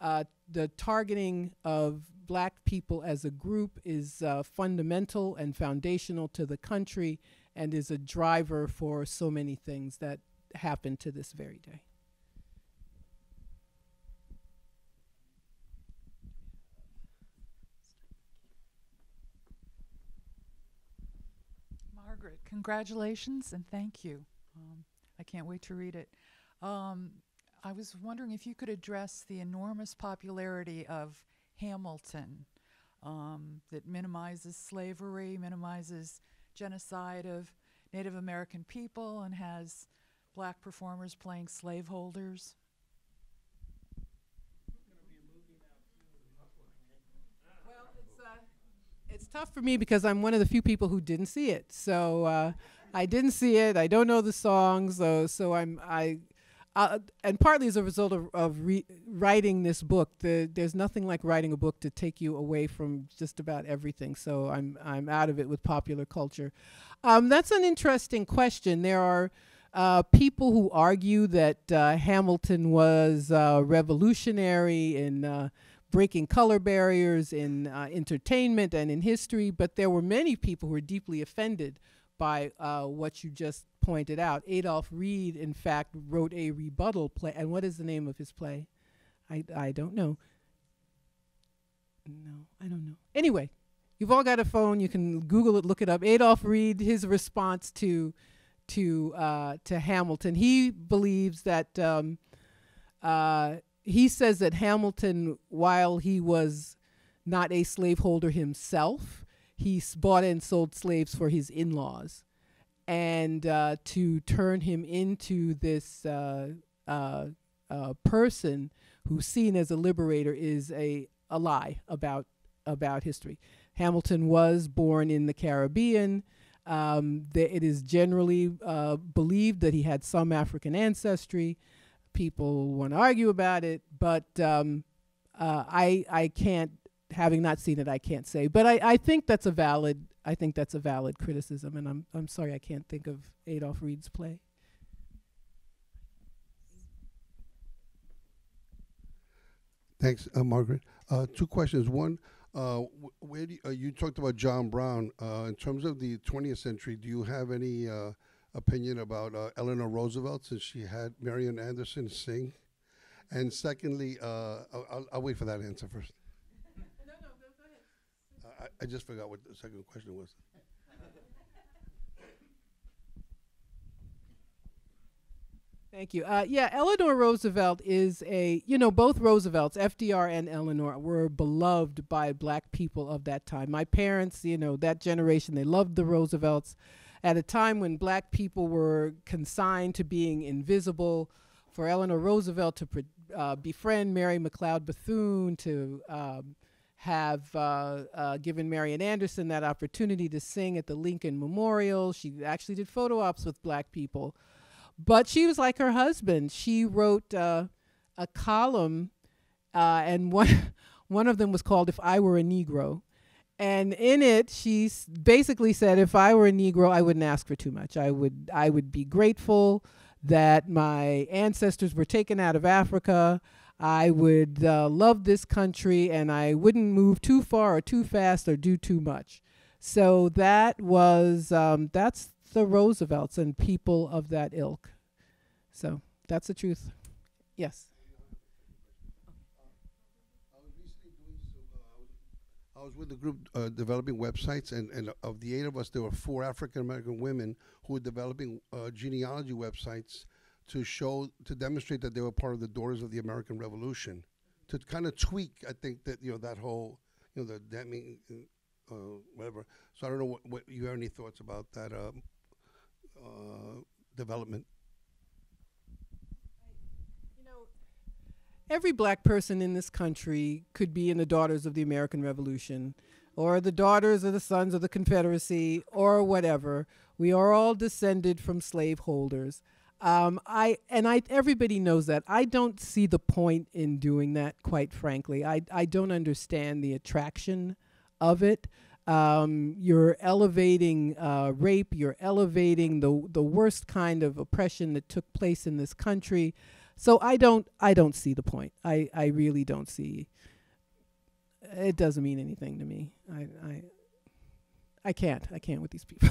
The targeting of black people as a group is fundamental and foundational to the country and is a driver for so many things that happen to this very day. Margaret, congratulations and thank you. I can't wait to read it. I was wondering if you could address the enormous popularity of Hamilton that minimizes slavery, minimizes genocide of Native American people, and has black performers playing slaveholders. It's tough for me because I'm one of the few people who didn't see it. So I didn't see it. I don't know the songs. So and partly as a result of writing this book, there's nothing like writing a book to take you away from just about everything. So I'm out of it with popular culture. That's an interesting question. There are people who argue that Hamilton was revolutionary in breaking color barriers in entertainment and in history, but there were many people who were deeply offended by what you just pointed out. Adolph Reed, in fact, wrote a rebuttal play. And what is the name of his play? I don't know. No, I don't know. Anyway, you've all got a phone. You can Google it, look it up. Adolph Reed, his response to Hamilton. He believes that he says that Hamilton, while he was not a slaveholder himself, he bought and sold slaves for his in-laws. And to turn him into this person who's seen as a liberator is a lie about history. Hamilton was born in the Caribbean. It is generally believed that he had some African ancestry. People want to argue about it, but I can't, having not seen it, I can't say. But I think that's a valid criticism, and I'm sorry I can't think of Adolph Reed's play. Thanks, Margaret. Two questions. One, where do you talked about John Brown. In terms of the 20th century, do you have any opinion about Eleanor Roosevelt, since she had Marian Anderson sing? And secondly, I'll wait for that answer first. No, go ahead. I just forgot what the second question was. Thank you. Yeah, Eleanor Roosevelt is both Roosevelts, FDR and Eleanor, were beloved by black people of that time. My parents, that generation, they loved the Roosevelts. At a time when black people were consigned to being invisible, for Eleanor Roosevelt to befriend Mary McLeod Bethune, to have given Marian Anderson that opportunity to sing at the Lincoln Memorial. She actually did photo ops with black people. But she was like her husband. She wrote a column, and one of them was called "If I Were a Negro." And in it, she basically said, if I were a Negro, I wouldn't ask for too much. I would be grateful that my ancestors were taken out of Africa. I would love this country, and I wouldn't move too far or too fast or do too much. So that was that's the Roosevelts and people of that ilk. So that's the truth. Yes. I was with the group developing websites, and of the 8 of us, there were 4 African-American women who were developing genealogy websites to demonstrate that they were part of the Daughters of the American Revolution, to kind of tweak, I think, that, that whole, the damning whatever. So I don't know what you have any thoughts about that development. Every black person in this country could be in the Daughters of the American Revolution or the Daughters of the Sons of the Confederacy or whatever. We are all descended from slaveholders. Everybody knows that. I don't see the point in doing that, quite frankly. I don't understand the attraction of it. You're elevating rape. You're elevating the worst kind of oppression that took place in this country. So I don't see the point. I really don't see. It doesn't mean anything to me. I can't with these people.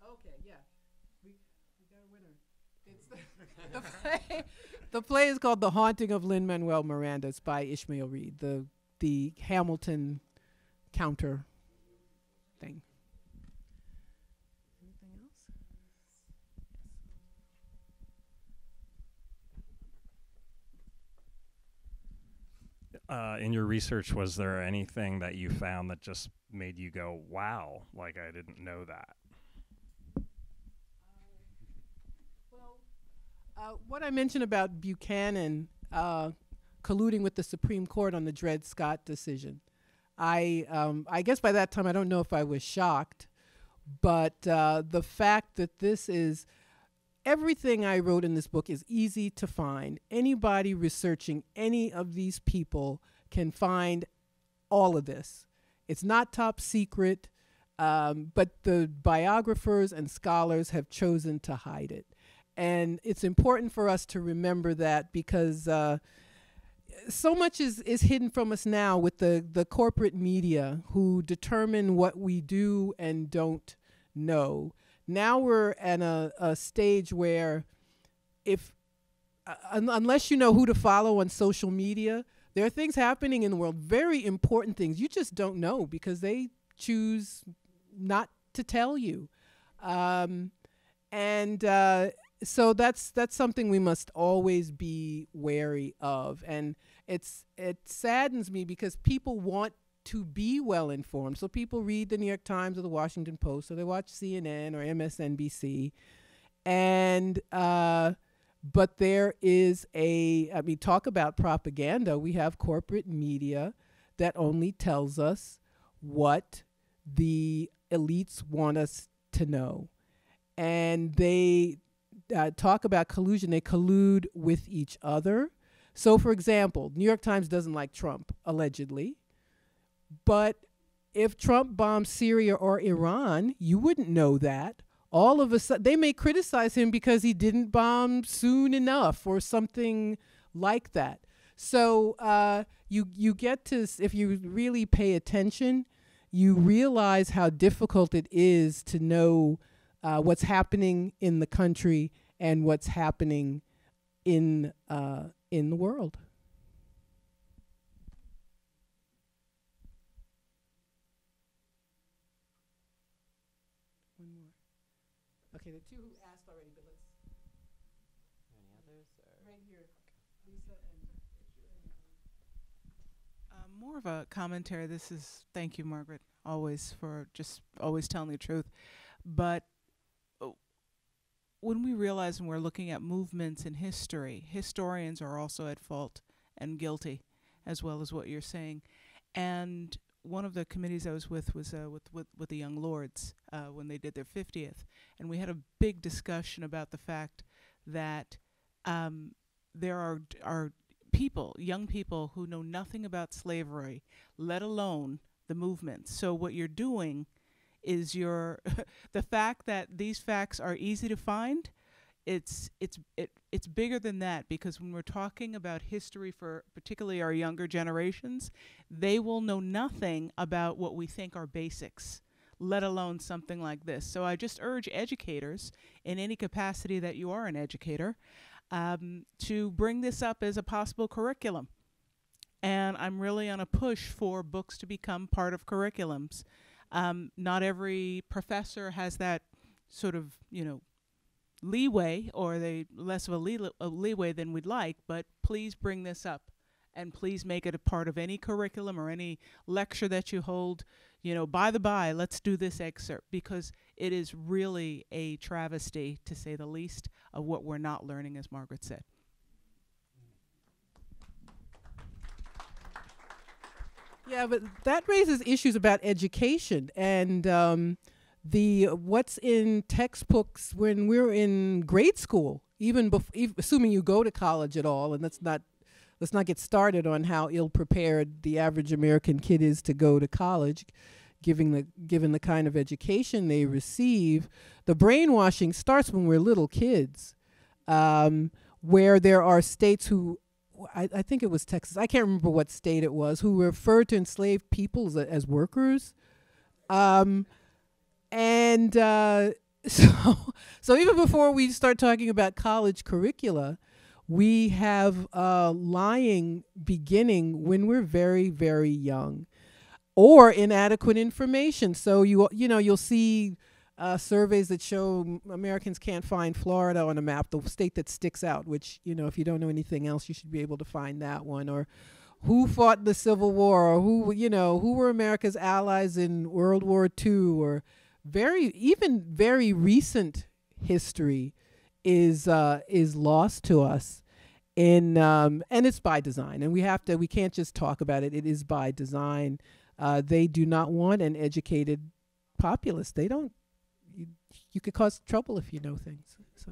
Okay, yeah. We got a winner. It's the play is called The Haunting of Lin-Manuel Miranda. It's by Ishmael Reed, the Hamilton counter thing. Anything else? In your research, was there anything that you found that just made you go, wow, like I didn't know that? What I mentioned about Buchanan colluding with the Supreme Court on the Dred Scott decision, I guess by that time I don't know if I was shocked, but the fact that this is, everything I wrote in this book is easy to find. Anybody researching any of these people can find all of this. It's not top secret, but the biographers and scholars have chosen to hide it. And it's important for us to remember that because so much is hidden from us now with the corporate media who determine what we do and don't know. Now we're at a stage where unless you know who to follow on social media, there are things happening in the world, very important things. You just don't know because they choose not to tell you. So that's something we must always be wary of. And it saddens me because people want to be well informed. So people read the New York Times or the Washington Post, or they watch CNN or MSNBC. And but there is talk about propaganda. We have corporate media that only tells us what the elites want us to know. And they talk about collusion. They collude with each other. So, for example, New York Times doesn't like Trump, allegedly. But if Trump bombed Syria or Iran, you wouldn't know that. All of a sudden, they may criticize him because he didn't bomb soon enough or something like that. So you get to, if you really pay attention, you realize how difficult it is to know what's happening in the country and what's happening in the world. One more. Okay, the two who asked already, but let's. Any others? Right here, Lisa and. More of a commentary. Thank you, Margaret, always for just always telling the truth. But when we realize when we're looking at movements in history, historians are also at fault and guilty, as well as what you're saying. And one of the committees I was with was with the Young Lords when they did their 50th. And we had a big discussion about the fact that there are people, young people, who know nothing about slavery, let alone the movement. So what you're doing is the fact that these facts are easy to find, it's bigger than that, because when we're talking about history for particularly our younger generations, they will know nothing about what we think are basics, let alone something like this. So I just urge educators, in any capacity that you are an educator, to bring this up as a possible curriculum. And I'm really on a push for books to become part of curriculums. Not every professor has that sort of, leeway, or they less of a leeway than we'd like, but please bring this up and please make it a part of any curriculum or any lecture that you hold. By the by, let's do this excerpt, because it is really a travesty, to say the least, of what we're not learning, as Margaret said. Yeah, but that raises issues about education and the what's in textbooks when we're in grade school, even assuming you go to college at all, and let's not get started on how ill prepared the average American kid is to go to college, given the kind of education they receive. The brainwashing starts when we're little kids, where there are states who, I think it was Texas, I can't remember what state it was, who referred to enslaved people as workers. So even before we start talking about college curricula, we have lying beginning when we're very, very young, or inadequate information. So you'll see surveys that show Americans can't find Florida on a map, the state that sticks out, which, if you don't know anything else, you should be able to find that one. Or who fought in the Civil War, or who were America's allies in World War II, or very recent history is lost to us. And it's by design, and we can't just talk about it. It is by design. They do not want an educated populace. They don't. You could cause trouble if you know things. So.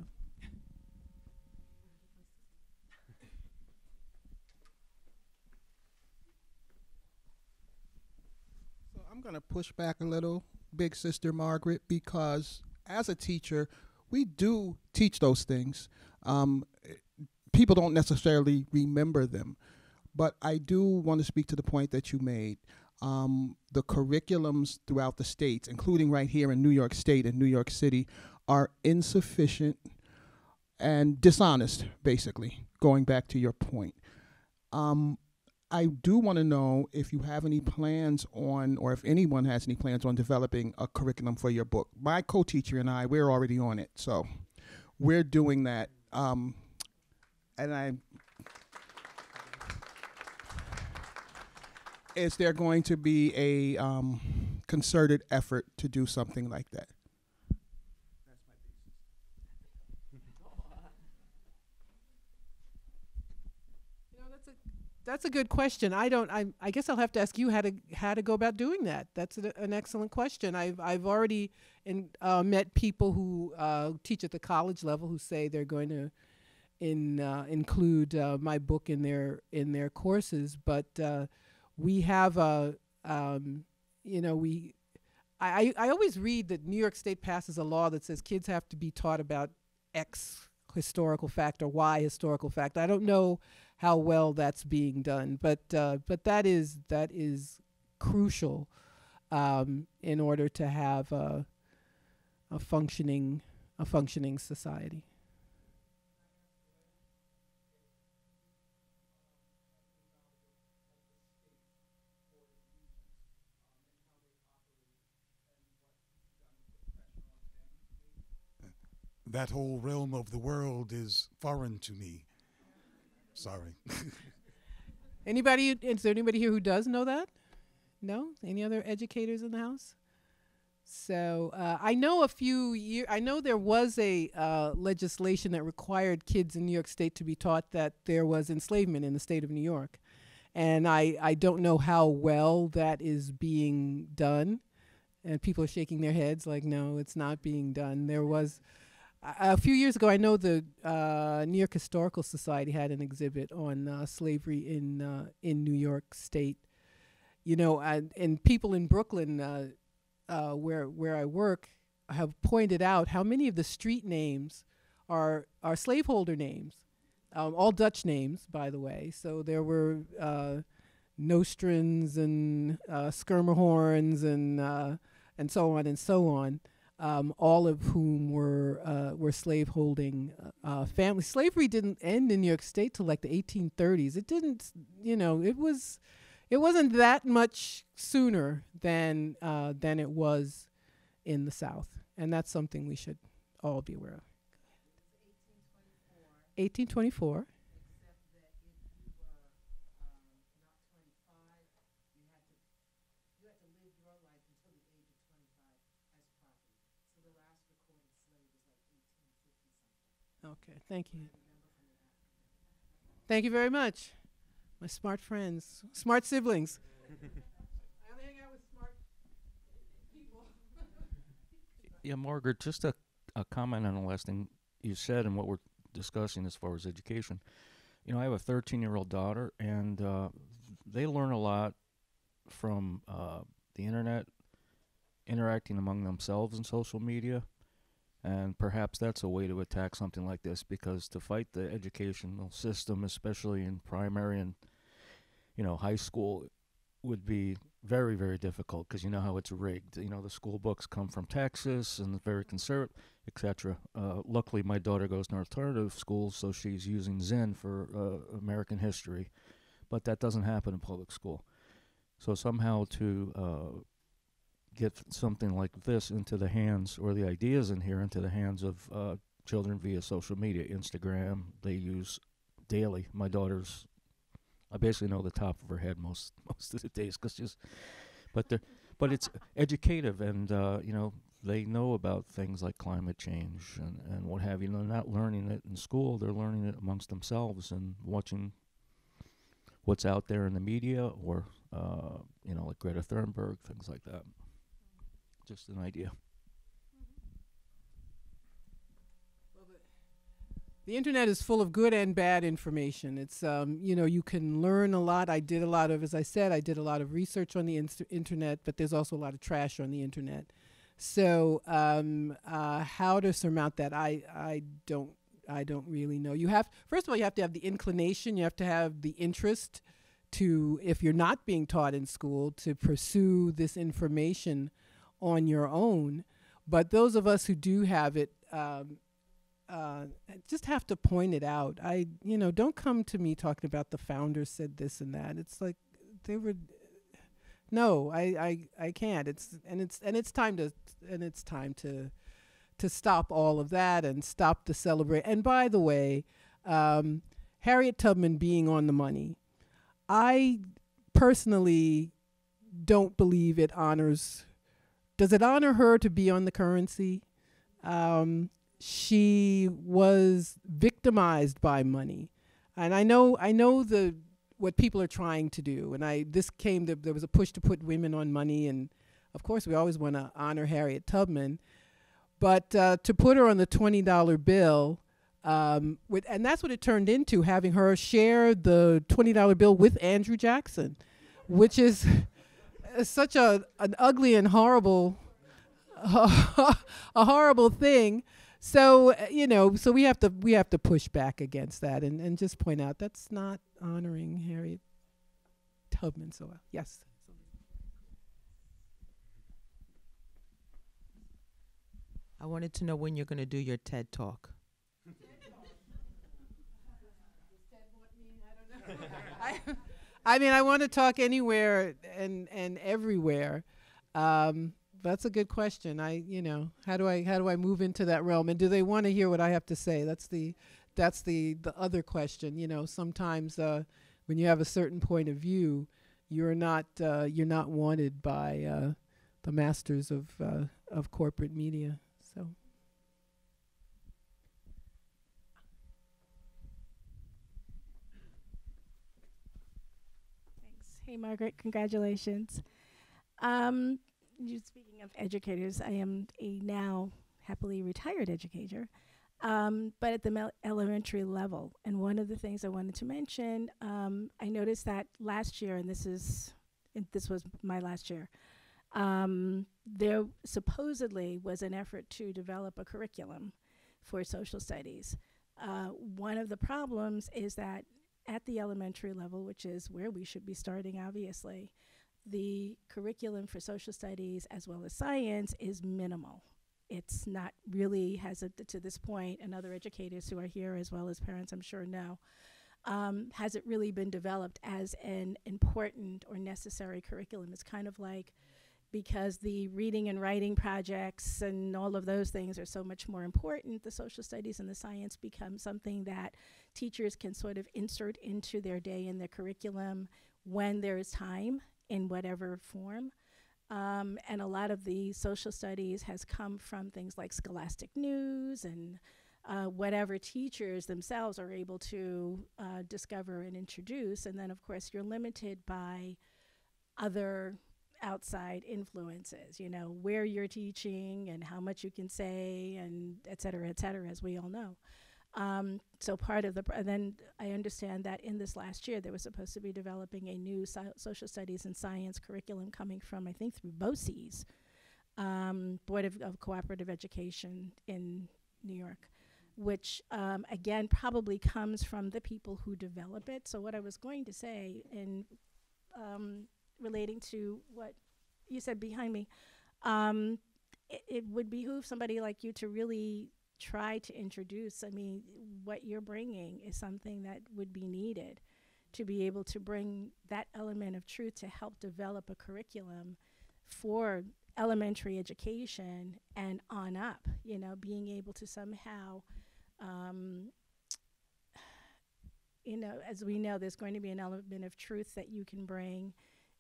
So I'm going to push back a little, Big Sister Margaret, because as a teacher, we do teach those things. People don't necessarily remember them, but I do want to speak to the point that you made. The curriculums throughout the states, including right here in New York State and New York City, are insufficient and dishonest, basically, going back to your point. I do want to know if you have any plans on, or if anyone has any plans on developing a curriculum for your book. My co-teacher and I, we're already on it, so we're doing that. Is there going to be a concerted effort to do something like that? That's a good question. I guess I'll have to ask you how to go about doing that. That's an excellent question. I've already met people who teach at the college level who say they're going to include my book in their courses, but we have I always read that New York State passes a law that says kids have to be taught about X historical fact or Y historical fact. I don't know how well that's being done, but that is crucial in order to have a functioning society. That whole realm of the world is foreign to me. Sorry. Is there anybody here who does know that? No? Any other educators in the house? So I know I know there was a legislation that required kids in New York State to be taught that there was enslavement in the state of New York. And I don't know how well that is being done. And people are shaking their heads like, no, it's not being done. There was... A few years ago, I know the New York Historical Society had an exhibit on slavery in New York State. And people in Brooklyn, where I work, have pointed out how many of the street names are slaveholder names, all Dutch names, by the way. So there were Nostrans and Skirmerhorns and so on and so on. all of whom were slaveholding families. Slavery didn't end in New York State till like the 1830s. It didn't, it wasn't that much sooner than it was in the South, and that's something we should all be aware of. 1824. Okay, thank you. Thank you very much. My smart friends, smart siblings. I only hang out with smart people. Yeah, Margaret, just a comment on the last thing you said and what we're discussing as far as education. You know, I have a 13-year-old daughter, and they learn a lot from the internet, interacting among themselves in social media. And perhaps that's a way to attack something like this, because to fight the educational system, especially in primary and, high school, would be very, very difficult, because you know how it's rigged. The school books come from Texas and very conservative, etc. Luckily, my daughter goes to an alternative school, so she's using Zen for American history, but that doesn't happen in public school. So somehow to get something like this into the hands, or the ideas in here into the hands of children via social media, Instagram, they use daily. My daughter's, I basically know the top of her head most of the days, but it's educative, and they know about things like climate change and what have you. They're not learning it in school; they're learning it amongst themselves and watching what's out there in the media, or like Greta Thunberg, things like that. Just an idea. The internet is full of good and bad information. It's, you can learn a lot. As I said, I did a lot of research on the internet, but there's also a lot of trash on the internet. So how to surmount that, I don't really know. First of all, you have to have the inclination, you have to have the interest to, if you're not being taught in school, to pursue this information on your own. But those of us who do have it, just have to point it out. Don't come to me talking about the founders said this and that. It's like no, I can't. It's time to stop all of that and stop the celebrate. And by the way, Harriet Tubman being on the money, I personally don't believe it honors. Does it honor her to be on the currency? She was victimized by money, and I know what people are trying to do. And there was a push to put women on money, and of course we always want to honor Harriet Tubman, but to put her on the $20 bill, and that's what it turned into, having her share the $20 bill with Andrew Jackson, which is such an ugly and horrible, a horrible thing. So so we have to push back against that and just point out that's not honoring Harriet Tubman so well. Yes. I wanted to know when you're going to do your TED Talk. I want to talk anywhere and everywhere. That's a good question. How do I move into that realm? And do they want to hear what I have to say? That's the other question. Sometimes when you have a certain point of view, you're not wanted by the masters of corporate media. So. Thanks. Hey, Margaret, congratulations. Speaking of educators, I am a now happily retired educator, but at the elementary level. And one of the things I wanted to mention, I noticed that last year, and this was my last year, there supposedly was an effort to develop a curriculum for social studies. One of the problems is that at the elementary level, which is where we should be starting, obviously, the curriculum for social studies as well as science is minimal. it's not really has to this point, and other educators who are here as well as parents, I'm sure know, hasn't really been developed as an important or necessary curriculum. It's kind of like, because the reading and writing projects and all of those things are so much more important, the social studies and the science become something that teachers can sort of insert into their day in their curriculum when there is time, in whatever form. And a lot of the social studies has come from things like scholastic news and whatever teachers themselves are able to discover and introduce. And then, of course, you're limited by other outside influences, you know, where you're teaching and how much you can say, and et cetera, as we all know. So part of the, then I understand that in this last year, they were supposed to be developing a new social studies and science curriculum coming from, I think, through BOCES, Board of Cooperative Education in New York, which, again, probably comes from the people who develop it. So what I was going to say in relating to what you said behind me, it would behoove somebody like you to really try to introduce, I mean, what you're bringing is something that would be needed to be able to bring that element of truth to help develop a curriculum for elementary education and on up, you know, being able to somehow, you know, as we know, there's going to be an element of truth that you can bring,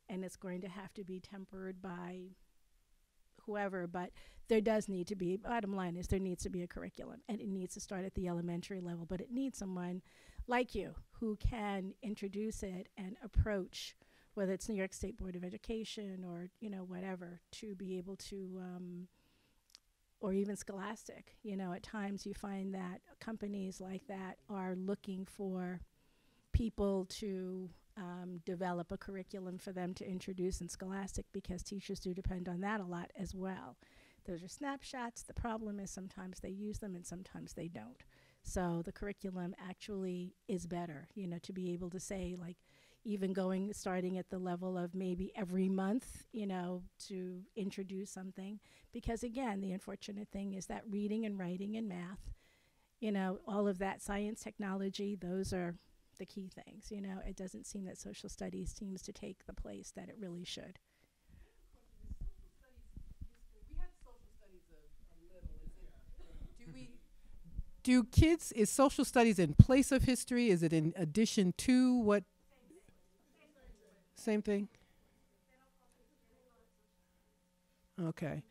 and it's going to have to be tempered by whoever, but there does need to be, bottom line is there needs to be a curriculum, and it needs to start at the elementary level, but it needs someone like you who can introduce it and approach, whether it's New York State Board of Education or, you know, whatever, to be able to, or even Scholastic, you know, at times you find that companies like that are looking for people to develop a curriculum for them to introduce in Scholastic, because teachers do depend on that a lot as well. Those are snapshots. The problem is sometimes they use them and sometimes they don't. So the curriculum actually is better, you know, to be able to say, like, even starting at the level of maybe every month, you know, to introduce something. Because again, the unfortunate thing is that reading and writing and math, you know, all of that, science, technology, those are the key things. You know, it doesn't seem that social studies seems to take the place that it really should. Do kids, is social studies in place of history? Is it in addition to what? Same thing? Okay.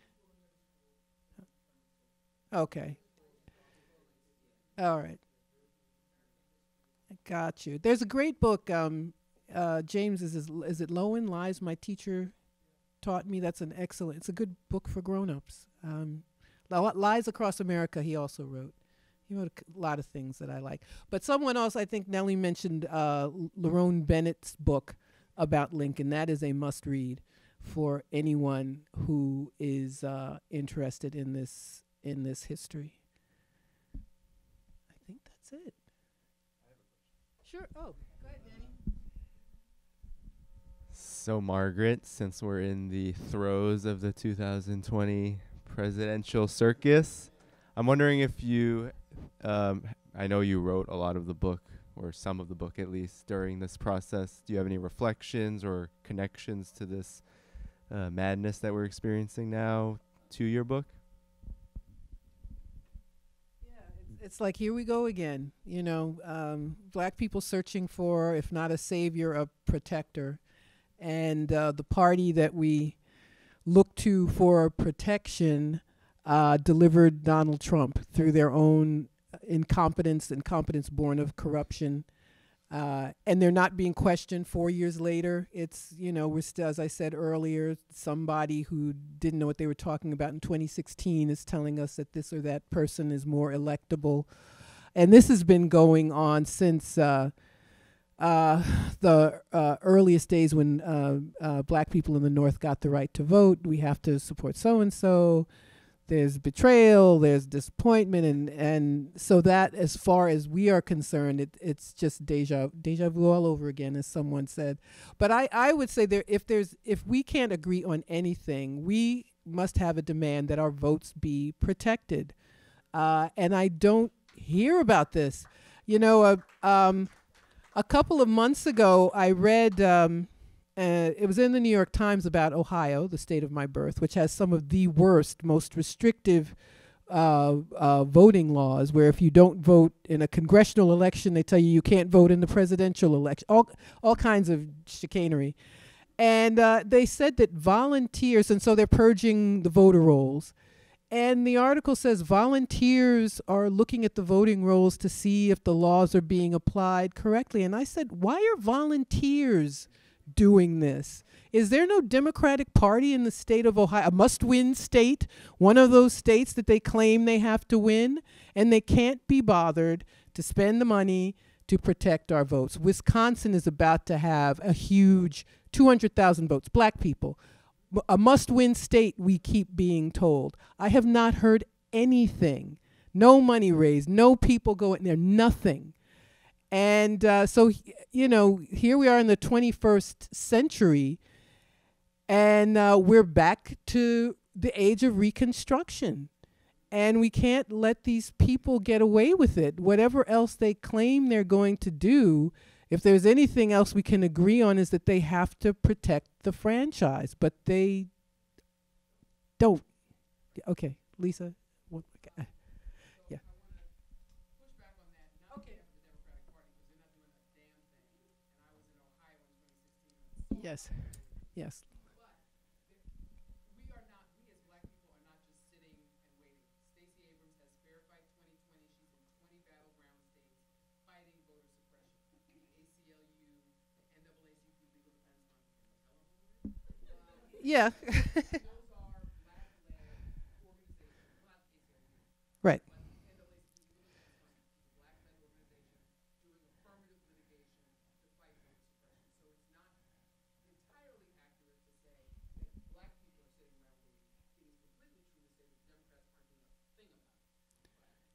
Okay. All right. I got you. There's a great book, James, is it Lowen, Lies My Teacher Taught Me? That's an excellent, it's a good book for grown-ups. Lies Across America he also wrote. He wrote a lot of things that I like. But someone else, I think Nellie mentioned Lerone Bennett's book about Lincoln. That is a must-read for anyone who is interested in this history. I think that's it. Sure. Oh, go ahead, Danny. So, Margaret, since we're in the throes of the 2020 presidential circus, I'm wondering if you, I know you wrote a lot of the book, or some of the book at least, during this process. Do you have any reflections or connections to this madness that we're experiencing now to your book? It's like, here we go again, you know, black people searching for, if not a savior, a protector. And the party that we look to for protection delivered Donald Trump through their own incompetence born of corruption. And they're not being questioned 4 years later. It's, you know, we're still, as I said earlier, somebody who didn't know what they were talking about in 2016 is telling us that this or that person is more electable. And this has been going on since the earliest days when black people in the North got the right to vote. We have to support so-and-so. There's betrayal, there's disappointment, and so that, as far as we are concerned, it's just deja vu all over again, as someone said. But I would say if we can't agree on anything, we must have a demand that our votes be protected. And I don't hear about this. You know, a couple of months ago, I read, it was in the New York Times about Ohio, the state of my birth, which has some of the worst, most restrictive voting laws, where if you don't vote in a congressional election, they tell you can't vote in the presidential election, all kinds of chicanery. And they said that volunteers, and so they're purging the voter rolls. And the article says volunteers are looking at the voting rolls to see if the laws are being applied correctly. And I said, why are volunteers doing this? Is there no Democratic Party in the state of Ohio, a must-win state, one of those states that they claim they have to win, and they can't be bothered to spend the money to protect our votes? Wisconsin is about to have a huge 200,000 votes, black people. A must-win state, we keep being told. I have not heard anything. No money raised, no people going there, nothing. And so, you know, here we are in the 21st century, and we're back to the age of Reconstruction. And we can't let these people get away with it. Whatever else they claim they're going to do, if there's anything else we can agree on, is that they have to protect the franchise, but they don't. Okay, Lisa. Yeah. Yes. Yes. Yeah. Right.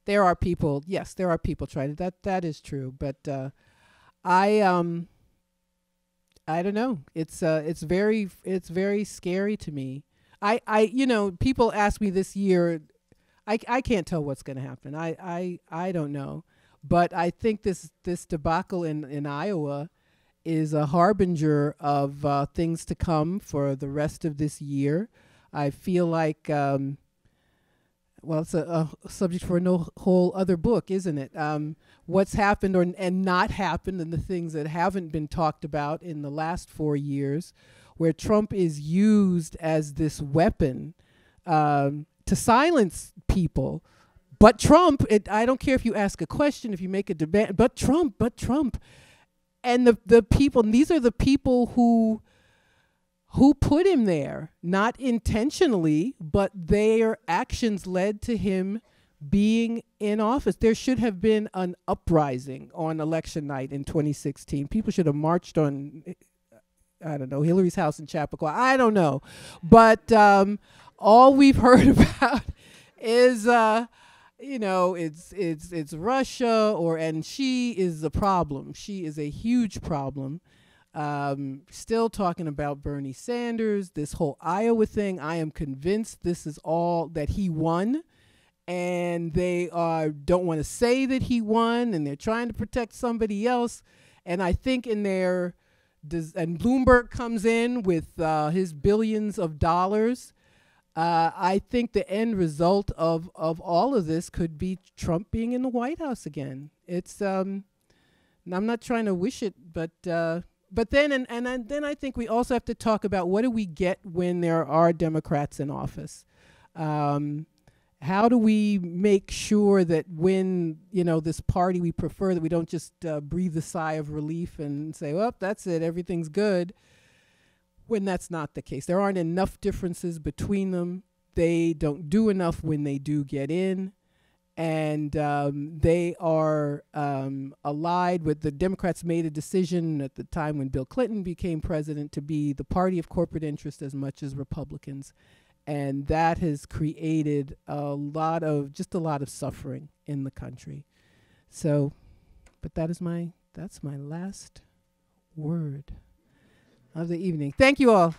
There are people, yes, there are people trying to, that is true, but I don't know. It's very scary to me. You know, people ask me this year, I can't tell what's going to happen. I don't know, but I think this debacle in Iowa is a harbinger of things to come for the rest of this year. I feel like, well, it's a subject for no whole other book, isn't it? What's happened and not happened, and the things that haven't been talked about in the last 4 years, where Trump is used as this weapon to silence people. But Trump, I don't care if you ask a question, if you make a debate, but Trump. And the people, and these are the people who put him there, not intentionally, but their actions led to him being in office. There should have been an uprising on election night in 2016. People should have marched on, I don't know, Hillary's house in Chappaqua. I don't know. But all we've heard about is, you know, it's Russia, and she is the problem. She is a huge problem. Still talking about Bernie Sanders, this whole Iowa thing. I am convinced this is all that he won, and they don't want to say that he won, and they're trying to protect somebody else. And I think and Bloomberg comes in with his billions of dollars. I think the end result of all of this could be Trump being in the White House again. It's I'm not trying to wish it, but then and then I think we also have to talk about what do we get when there are Democrats in office. How do we make sure that when, you know, this party we prefer, that we don't just breathe a sigh of relief and say, well, that's it, everything's good, when that's not the case. There aren't enough differences between them. They don't do enough when they do get in. And they are allied with the Democrats. Made a decision at the time when Bill Clinton became president to be the party of corporate interest as much as Republicans. And that has created a lot of suffering in the country. So, but that's my last word of the evening. Thank you all.